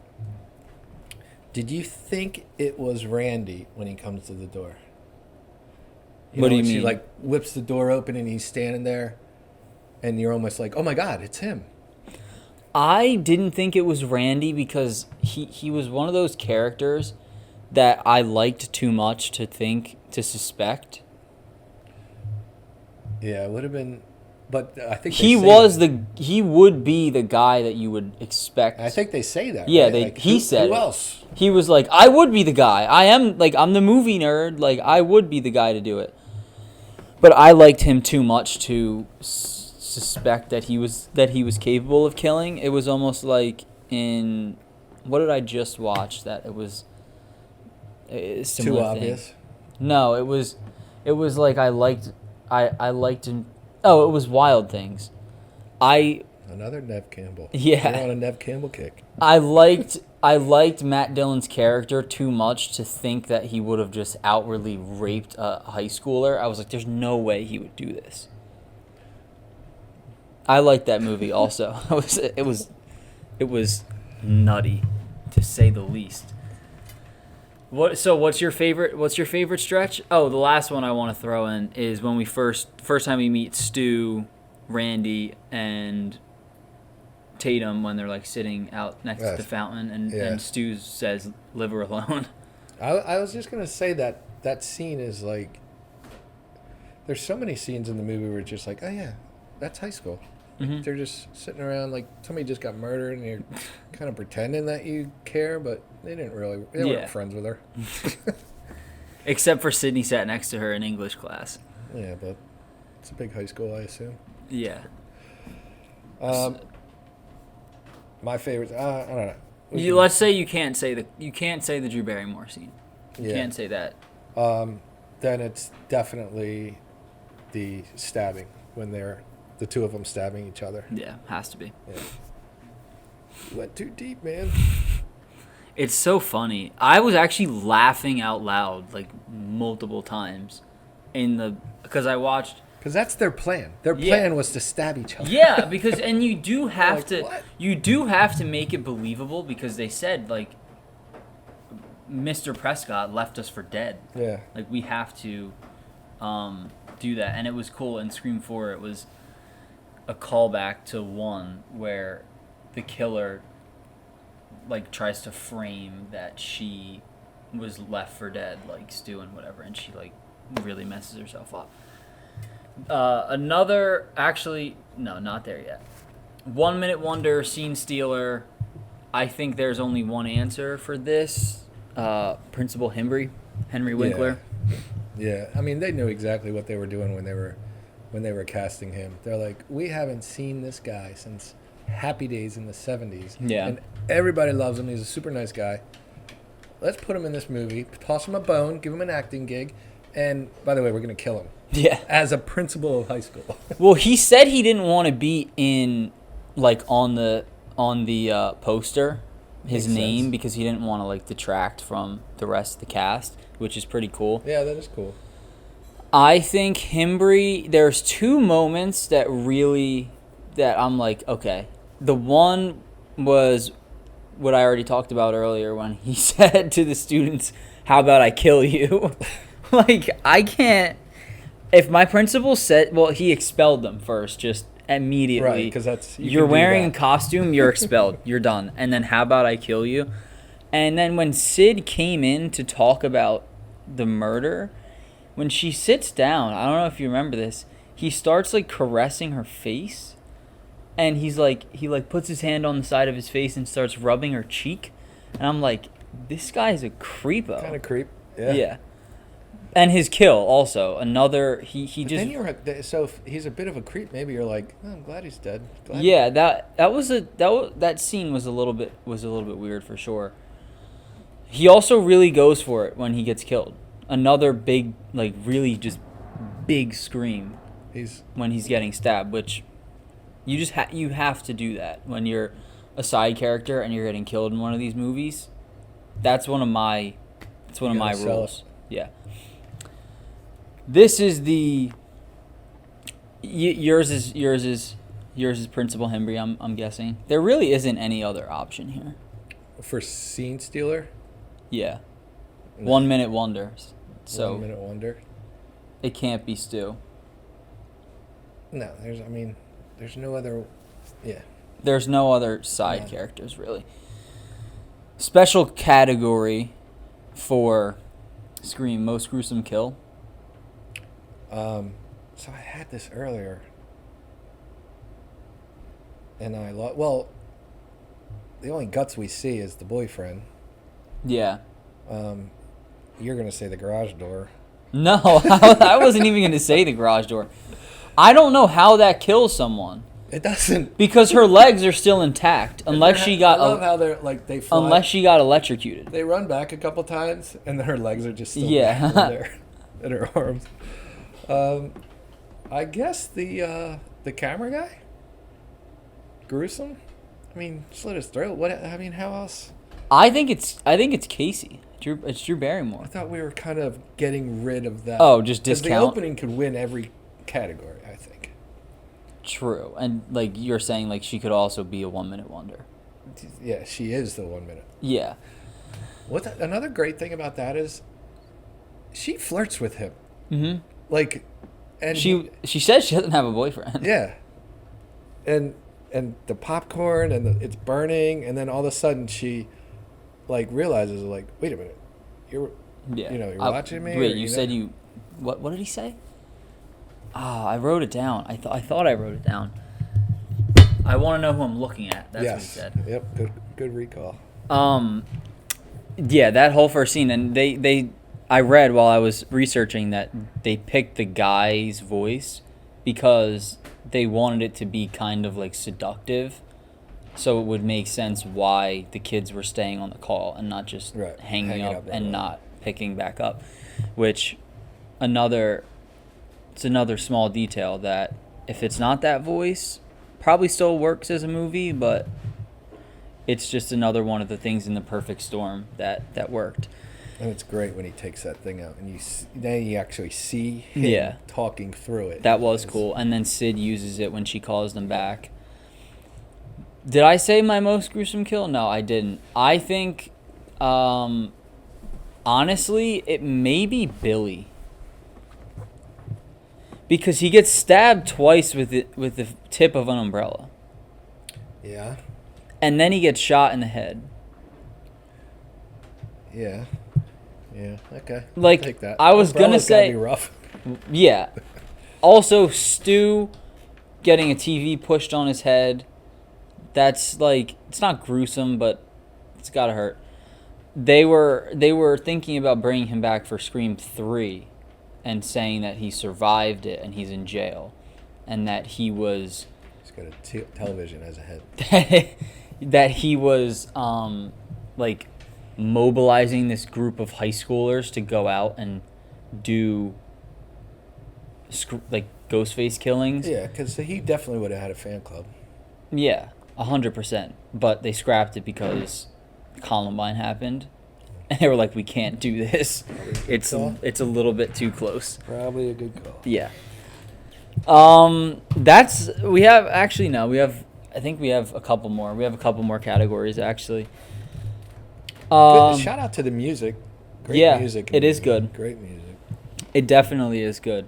Did you think it was Randy when he comes to the door? What do you mean? She like whips the door open and he's standing there, and you're almost like, oh my god, it's him. I didn't think it was Randy because he was one of those characters that I liked too much to suspect. Yeah, it would have been, but I think he would be the guy that you would expect. I think they say that. Yeah, right? he said who it. else? He was like, I would be the guy. I'm the movie nerd. Like, I would be the guy to do it. But I liked him too much to suspect that he was capable of killing. It was almost like in what did I just watch that it was a similar Too thing. obvious. No, it was like I liked him. Oh, it was Wild Things. Another Nev Campbell. Yeah. You're on a Nev Campbell kick. I liked Matt Dillon's character too much to think that he would have just outwardly raped a high schooler. I was like, there's no way he would do this. I liked that movie also. It was nutty, to say the least. What's your favorite stretch? Oh, the last one I want to throw in is when we first time we meet Stu, Randy, and Tatum when they're like sitting out next to the fountain, and Stu says, "Live her alone." I was just gonna say that scene is like. There's so many scenes in the movie where it's just like, oh yeah, that's high school. Mm-hmm. They're just sitting around like somebody just got murdered, and you're kind of pretending that you care, but they weren't friends with her. Except for Sydney sat next to her in English class. Yeah, but it's a big high school, I assume. Yeah. My favorite, I don't know. Let's say you can't say the Drew Barrymore scene. You can't say that. then it's definitely the stabbing when they're the two of them stabbing each other. Yeah, has to be. Yeah. You went too deep, man. It's so funny. I was actually laughing out loud like multiple times because I watched. Because that's their plan. Their Yeah. plan was to stab each other. Yeah, because and you do have Like, to what? you do have to make it believable because they said like Mr. Prescott left us for dead. Yeah. Like we have to do that, and it was cool. In Scream 4, it was a callback to 1 where the killer like tries to frame that she was left for dead, like Stu and whatever, and she like really messes herself up. Actually, no, not there yet. 1 Minute Wonder, Scene Stealer. I think there's only one answer for this. Principal Henry Winkler. Yeah. I mean, they knew exactly what they were doing when they were casting him. They're like, we haven't seen this guy since Happy Days in the 70s. Yeah. And everybody loves him. He's a super nice guy. Let's put him in this movie, toss him a bone, give him an acting gig, and by the way, we're going to kill him. Yeah. As a principal of high school. Well, he said he didn't want to be in, like, on the poster, his Makes name, sense. because he didn't want to, like, detract from the rest of the cast, which is pretty cool. Yeah, that is cool. I think Himbry, there's 2 moments that I'm like, okay. The one was what I already talked about earlier when he said to the students, how about I kill you? Like, I can't. If my principal said, well, he expelled them first, just immediately. Right, because that's... You're wearing a costume, you're expelled. You're done. And then how about I kill you? And then when Sid came in to talk about the murder, when she sits down, I don't know if you remember this, he starts like caressing her face. And he puts his hand on the side of his face and starts rubbing her cheek. And I'm like, this guy's a creepo. Kind of creep. Yeah. Yeah. And his kill also another he But just then so if he's a bit of a creep, maybe you're like, oh, I'm glad he's dead. Glad yeah that scene was a little bit weird for sure. He also really goes for it when he gets killed. Another big, like, really just big scream when he's getting stabbed, which you just you have to do that when you're a side character and you're getting killed in one of these movies. That's one of my rules. Yeah. This is the yours is Principal Hembry, I'm guessing. There really isn't any other option here. For Scene Stealer? Yeah. No. 1 Minute Wonder. So 1 Minute Wonder? it can't be Stu. No, there's no other... Yeah. There's no other side characters, really. Special category for Scream, most gruesome kill. So I had this earlier. And well, the only guts we see is the boyfriend. Yeah. You're going to say the garage door. No, I wasn't even going to say the garage door. I don't know how that kills someone. It doesn't. Because her legs are still intact, unless she got. I love how they're like they fly. Unless she got electrocuted. They run back a couple times, and then her legs are just still Yeah. there in her arms. I guess the camera guy, gruesome. I mean, slit his throat. What? I mean, how else? I think it's Casey. It's Drew I Barrymore. thought we were kind of getting rid of that. Oh, just 'Cause discount. the opening could win every category, I think. True, and like you're saying, like she could also be a 1 minute wonder. Yeah, she is the 1 minute. Yeah. Another great thing about that is, she flirts with him. Mm-hmm. Like, and She says she doesn't have a boyfriend. yeah, and the popcorn and it's burning, and then all of a sudden she, like, realizes, like, wait a minute, you're Yeah. watching me. Wait, or, you know? said you. What did he say? I wrote it down. I thought I wrote it down. I want to know who I'm looking at. That's what he said. Yep. Good recall. Yeah, that whole first scene, and I read while I was researching that they picked the guy's voice because they wanted it to be kind of like seductive, so it would make sense why the kids were staying on the call and not just hanging up right and away. not picking back up, which another it's another small detail that if it's not that voice, probably still works as a movie, but it's just another one of the things in the perfect storm that worked. And it's great when he takes that thing out, and then you actually see him talking through it. That was cool. And then Sid uses it when she calls them back. Did I say my most gruesome kill? No, I didn't. I think, honestly, it may be Billy. Because he gets stabbed twice with the tip of an umbrella. Yeah. And then he gets shot in the head. Yeah. Yeah. Okay. Like, I'll take that. I was gonna say, gotta be rough. Yeah. Also, Stu getting a TV pushed on his head. That's like, it's not gruesome, but it's gotta hurt. They were thinking about bringing him back for Scream 3 and saying that he survived it and he's in jail and that he was He's got a television as a head. that he was like mobilizing this group of high schoolers to go out and do like Ghostface killings. Yeah, because he definitely would have had a fan club. Yeah, 100%. But they scrapped it because Columbine happened, and they were like, "We can't do this. It's a little bit too close." Probably a good call. Yeah. That's we have actually no we have I think we have a couple more. We have a couple more categories actually. Good. Shout out to the music. Great music. It is good. Great music. It definitely is good.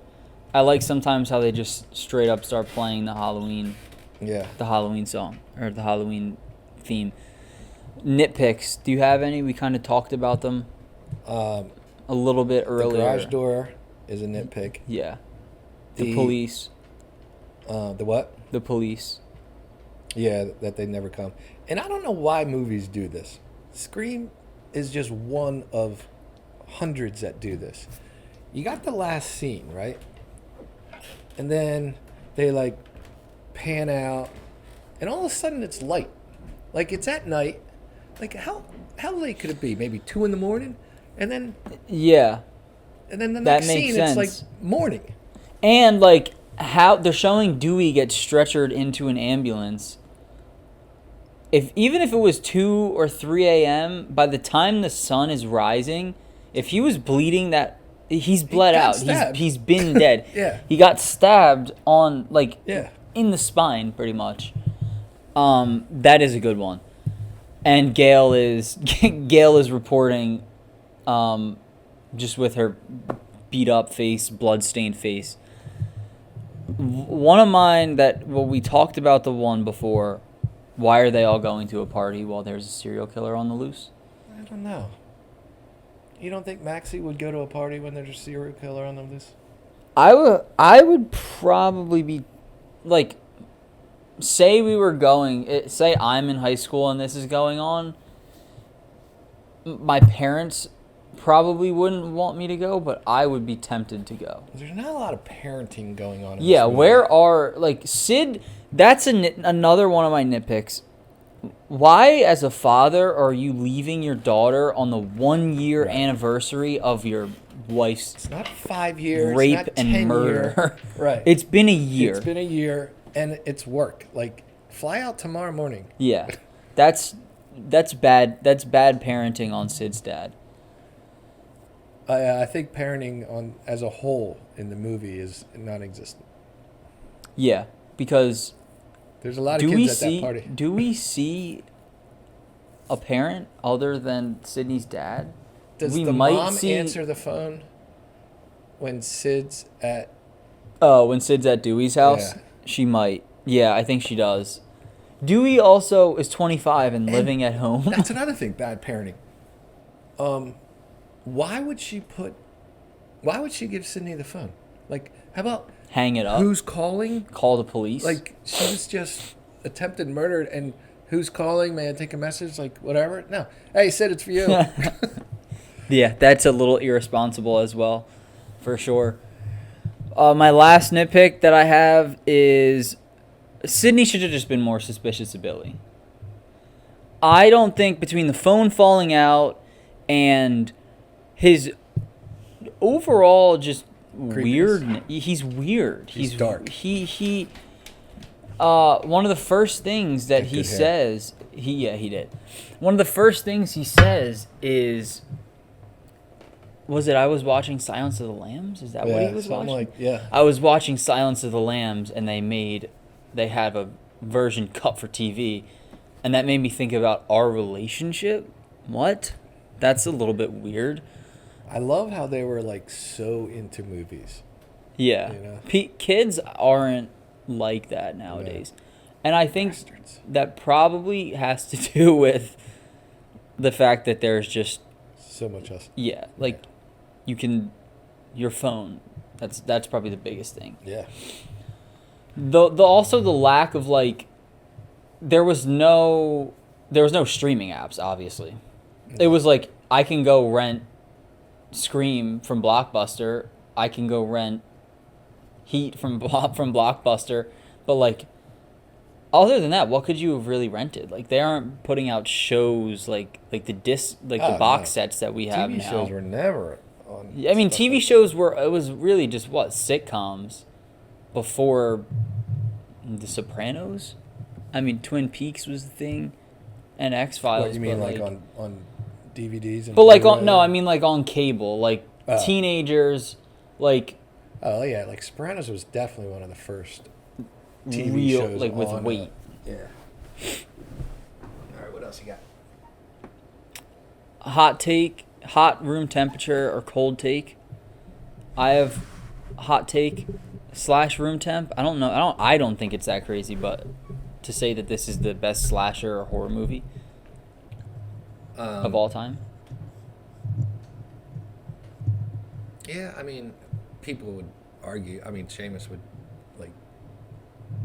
I like sometimes how they just straight up start playing the Halloween song or the Halloween theme. Nitpicks. Do you have any? We kind of talked about them a little bit earlier. The garage door is a nitpick. Yeah. The police. The what? The police. Yeah, that they never come. And I don't know why movies do this. Scream is just one of hundreds that do this. You got the last scene, right? And then they like pan out, and all of a sudden it's light. Like it's at night. Like how late could it be? Maybe 2 a.m. And then and then the next scene it's like morning. And like how they're showing Dewey get stretchered into an ambulance. Even if it was 2 or 3 a.m., by the time the sun is rising, if he was bleeding, that he's bled out. He's been dead. Yeah. He got stabbed on in the spine, pretty much. That is a good one. And Gail is reporting, just with her beat up face, blood stained face. One of mine we talked about the one before. Why are they all going to a party while there's a serial killer on the loose? I don't know. You don't think Maxie would go to a party when there's a serial killer on the loose? I would probably be like, say I'm in high school and this is going on. My parents probably wouldn't want me to go, but I would be tempted to go. There's not a lot of parenting going on. Yeah, where are Sid? That's another one of my nitpicks. Why, as a father, are you leaving your daughter on the 1-year anniversary of your wife's It's not 5 years, rape not and 10 murder? Right. It's been a year. It's been a year, and it's work. Like, fly out tomorrow morning. Yeah, that's bad. That's bad parenting on Sid's dad. I think parenting as a whole in the movie is non-existent. Yeah, because there's a lot of kids at that party. Do we see a parent other than Sydney's dad? Does the mom answer the phone when Sid's at... Oh, when Sid's at Dewey's house? Yeah. She might. Yeah, I think she does. Dewey also is 25 and living at home. That's another thing, bad parenting. Why would she give Sydney the phone? Like, how about... Hang it up. Who's calling? Call the police. Like, she was just attempted murdered, and who's calling? May I take a message? Like, whatever? No. Hey, Sid, it's for you. Yeah, that's a little irresponsible as well, for sure. My last nitpick that I have is Sydney should have just been more suspicious of Billy. I don't think between the phone falling out and his overall just weird. He's weird. He's dark. He one of the first things that he says, he did. One of the first things he says is, was it I was watching Silence of the Lambs? Is that what he was watching? I was watching Silence of the Lambs, and they have a version cut for TV, and that made me think about our relationship. What? That's a little bit weird. I love how they were like so into movies. Yeah. You know? Kids aren't like that nowadays. No. And I think that probably has to do with the fact that there's just so much else. Yeah, like you can your phone. That's probably the biggest thing. Yeah. The also the lack of like there was no streaming apps, obviously. No. It was like I can go rent Scream from Blockbuster. I can go rent Heat from Blockbuster, but like other than that, what could you have really rented? Like they aren't putting out shows like the disc the box sets that we have now. TV shows were never on. I mean, TV shows it was really just sitcoms before The Sopranos. I mean, Twin Peaks was the thing, and X-Files. What you mean, like on DVDs? And but like I mean like on cable, like teenagers, like. Oh yeah, like Sopranos was definitely one of the first TV shows like with weight. Yeah. All right, what else you got? Hot take, hot room temperature or cold take. I have hot take / room temp. I don't know. I don't think it's that crazy, but to say that this is the best slasher or horror movie of all time. Yeah, I mean, people would argue. I mean, Seamus would like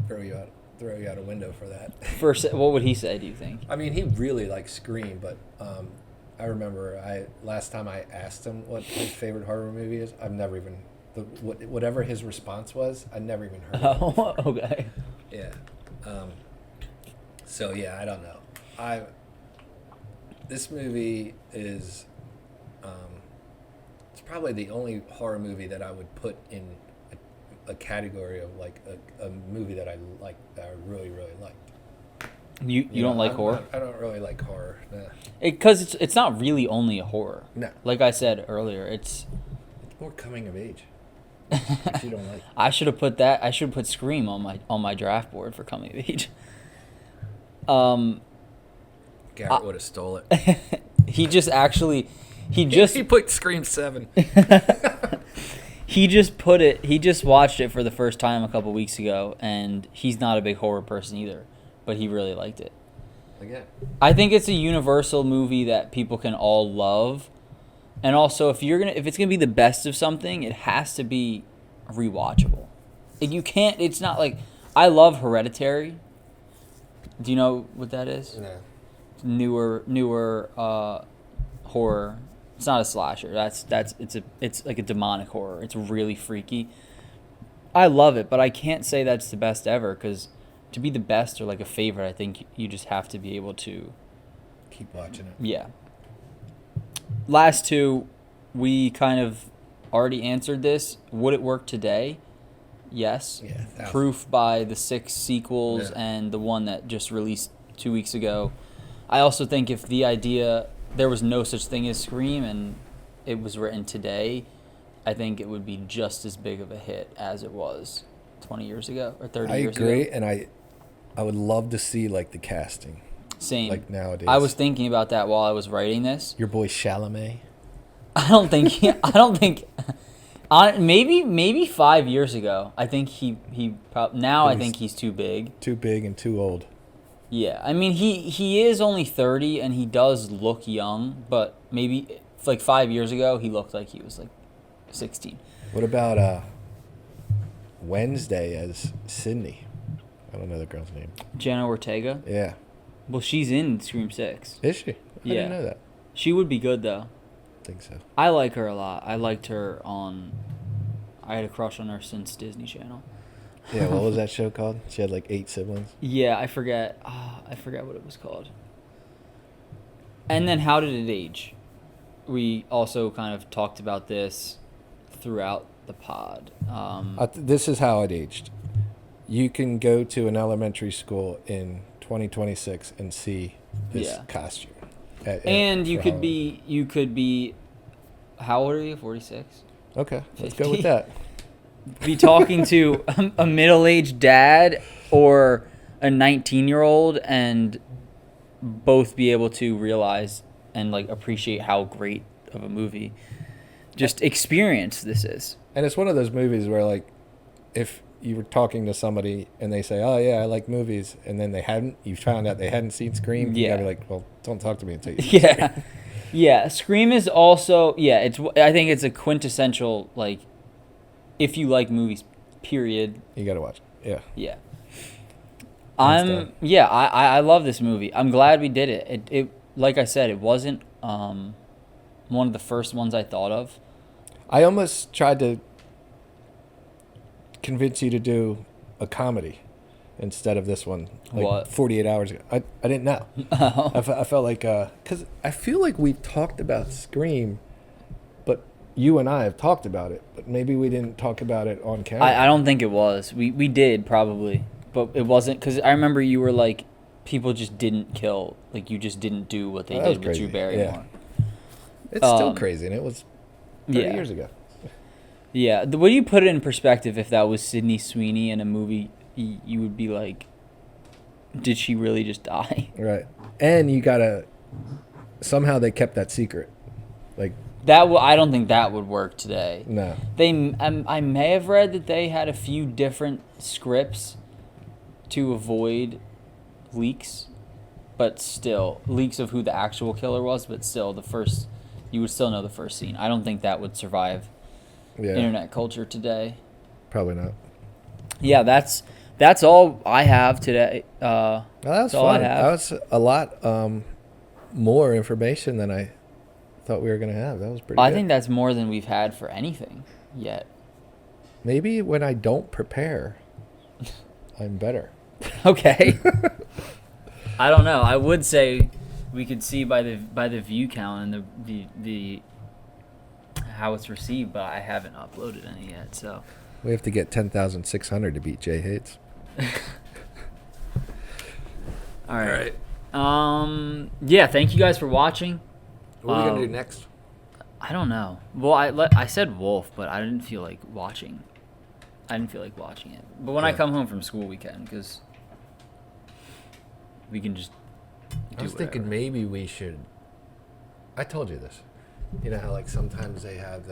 throw you out a window for that. First, what would he say? Do you think? I mean, he really likes Scream, but I remember last time I asked him what his favorite horror movie is. I've never even whatever his response was. I never even heard. Oh, okay. Yeah. So yeah, I don't know. This movie is. It's probably the only horror movie that I would put in a category of like a movie that I like, that I really, really liked. You don't like horror? I don't really like horror. Nah. Because it's not really only a horror. No. Like I said earlier, it's more coming of age. Which you don't like. I should have put Scream on my draft board for coming of age. Garrett would have stole it. He put Scream 7. He just watched it for the first time a couple weeks ago, and he's not a big horror person either, but he really liked it. Again. I think it's a universal movie that people can all love. And also if it's gonna be the best of something, it has to be rewatchable. It's not like I love Hereditary. Do you know what that is? No. Newer horror. It's not a slasher. It's like a demonic horror. It's really freaky. I love it, but I can't say that's the best ever, because to be the best or like a favorite, I think you just have to be able to keep watching it. Yeah. Last two, we kind of already answered this. Would it work today? Yes. Yeah. Proof by the 6 sequels and the one that just released 2 weeks ago. I also think if there was no such thing as Scream and it was written today, I think it would be just as big of a hit as it was 20 years ago or 30 years ago. I agree, and I would love to see like the casting. Same. Like nowadays. I was thinking about that while I was writing this. Your boy Chalamet. Maybe 5 years ago. I think I think he's too big. Too big and too old. Yeah, I mean he is only 30 and he does look young, but maybe like 5 years ago he looked like he was like 16. What about Wednesday as Sydney? I don't know the girl's name. Jenna Ortega? Yeah. Well, she's in Scream 6. Is she? I didn't know that. She would be good though. I think so. I like her a lot. I liked her I had a crush on her since Disney Channel. Yeah, what was that show called? She had like 8 siblings. Yeah, I forget. I forget what it was called. And then how did it age? We also kind of talked about this throughout the pod. This is how it aged. You can go to an elementary school in 2026 and see this costume. And you for could Halloween. be, how old are you? 46? Okay, let's go with that. Be talking to a middle-aged dad or a 19-year-old and both be able to realize and like appreciate how great of a movie, just experience this is. And it's one of those movies where, like, if you were talking to somebody and they say, "Oh yeah, I like movies," and then you found out they hadn't seen Scream, you gotta be like, "Well, don't talk to me until you." Yeah, yeah. Scream is also I think it's a quintessential, like, if you like movies, period. You gotta watch it. Yeah. Yeah. I love this movie. I'm glad we did it. It like I said, it wasn't one of the first ones I thought of. I almost tried to convince you to do a comedy instead of this one. Like What? 48 hours ago. I didn't know. I felt like, because I feel like we've talked about Scream, but you and I have talked about it, but maybe we didn't talk about it on camera. I don't think it was. We did probably, but it wasn't, because I remember you were like, people just didn't kill. Like, you just didn't do what they That was did with Drew crazy. Barrymore. It's still crazy, and it was 30 years ago. Yeah. The way you put it in perspective, if that was Sydney Sweeney in a movie, you would be like, did she really just die? Right. And you gotta, somehow they kept that secret. Like, I don't think that would work today. no. I may have read that they had a few different scripts to avoid leaks, but still, leaks of who the actual killer was, but still, you would still know the first scene. I don't think that would survive internet culture today. Probably not. Yeah, that's all I have today. Well, that was all I fun. have. That was a lot more information than I thought we were going to have. That was pretty I good. think that's more than we've had for anything yet. Maybe when I don't prepare, I'm better. Okay. I don't know. I would say we could see by the view count and the how it's received, but I haven't uploaded any yet. So We have to get 10,600 to beat Jay Hates. all right. Yeah. Thank you guys for watching. What are we going to do next? I don't know. Well, I said Wolf, but I didn't feel like watching. I didn't feel like watching it. But when I come home from school, we can, because we can just I was thinking maybe we should. I told you this. You know how like sometimes they have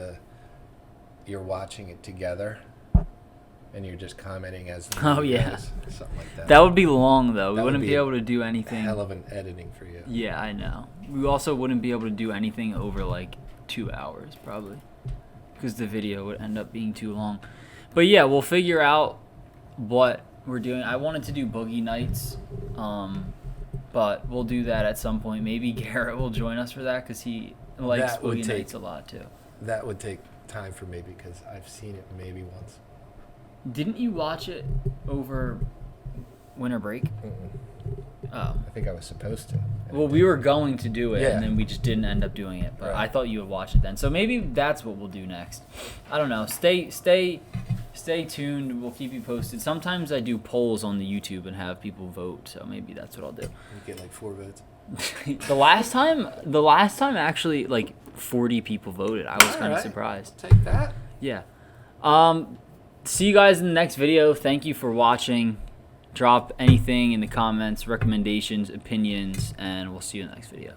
you're watching it together, and you're just commenting as the movie goes, something like that. That would be long, though. We That would wouldn't be be able to do anything. Hell of an editing for you. Yeah, I know. We also wouldn't be able to do anything over like 2 hours, probably, because the video would end up being too long. But yeah, we'll figure out what we're doing. I wanted to do Boogie Nights, but we'll do that at some point. Maybe Garrett will join us for that, because he likes That would Boogie take- Nights a lot too. That would take time for me because I've seen it maybe once. Didn't you watch it over winter break? Oh. I think I was supposed to. Well, we were going to do it, Yeah. and then we just didn't end up doing it. But Right. I thought you would watch it then. So maybe that's what we'll do next. I don't know. Stay tuned. We'll keep you posted. Sometimes I do polls on the YouTube and have people vote. So maybe that's what I'll do. You get like 4 votes. the last time actually like 40 people voted. I was kind of surprised. Take that. Yeah. See you guys in the next video. Thank you for watching. Drop anything in the comments, recommendations, opinions, and we'll see you in the next video.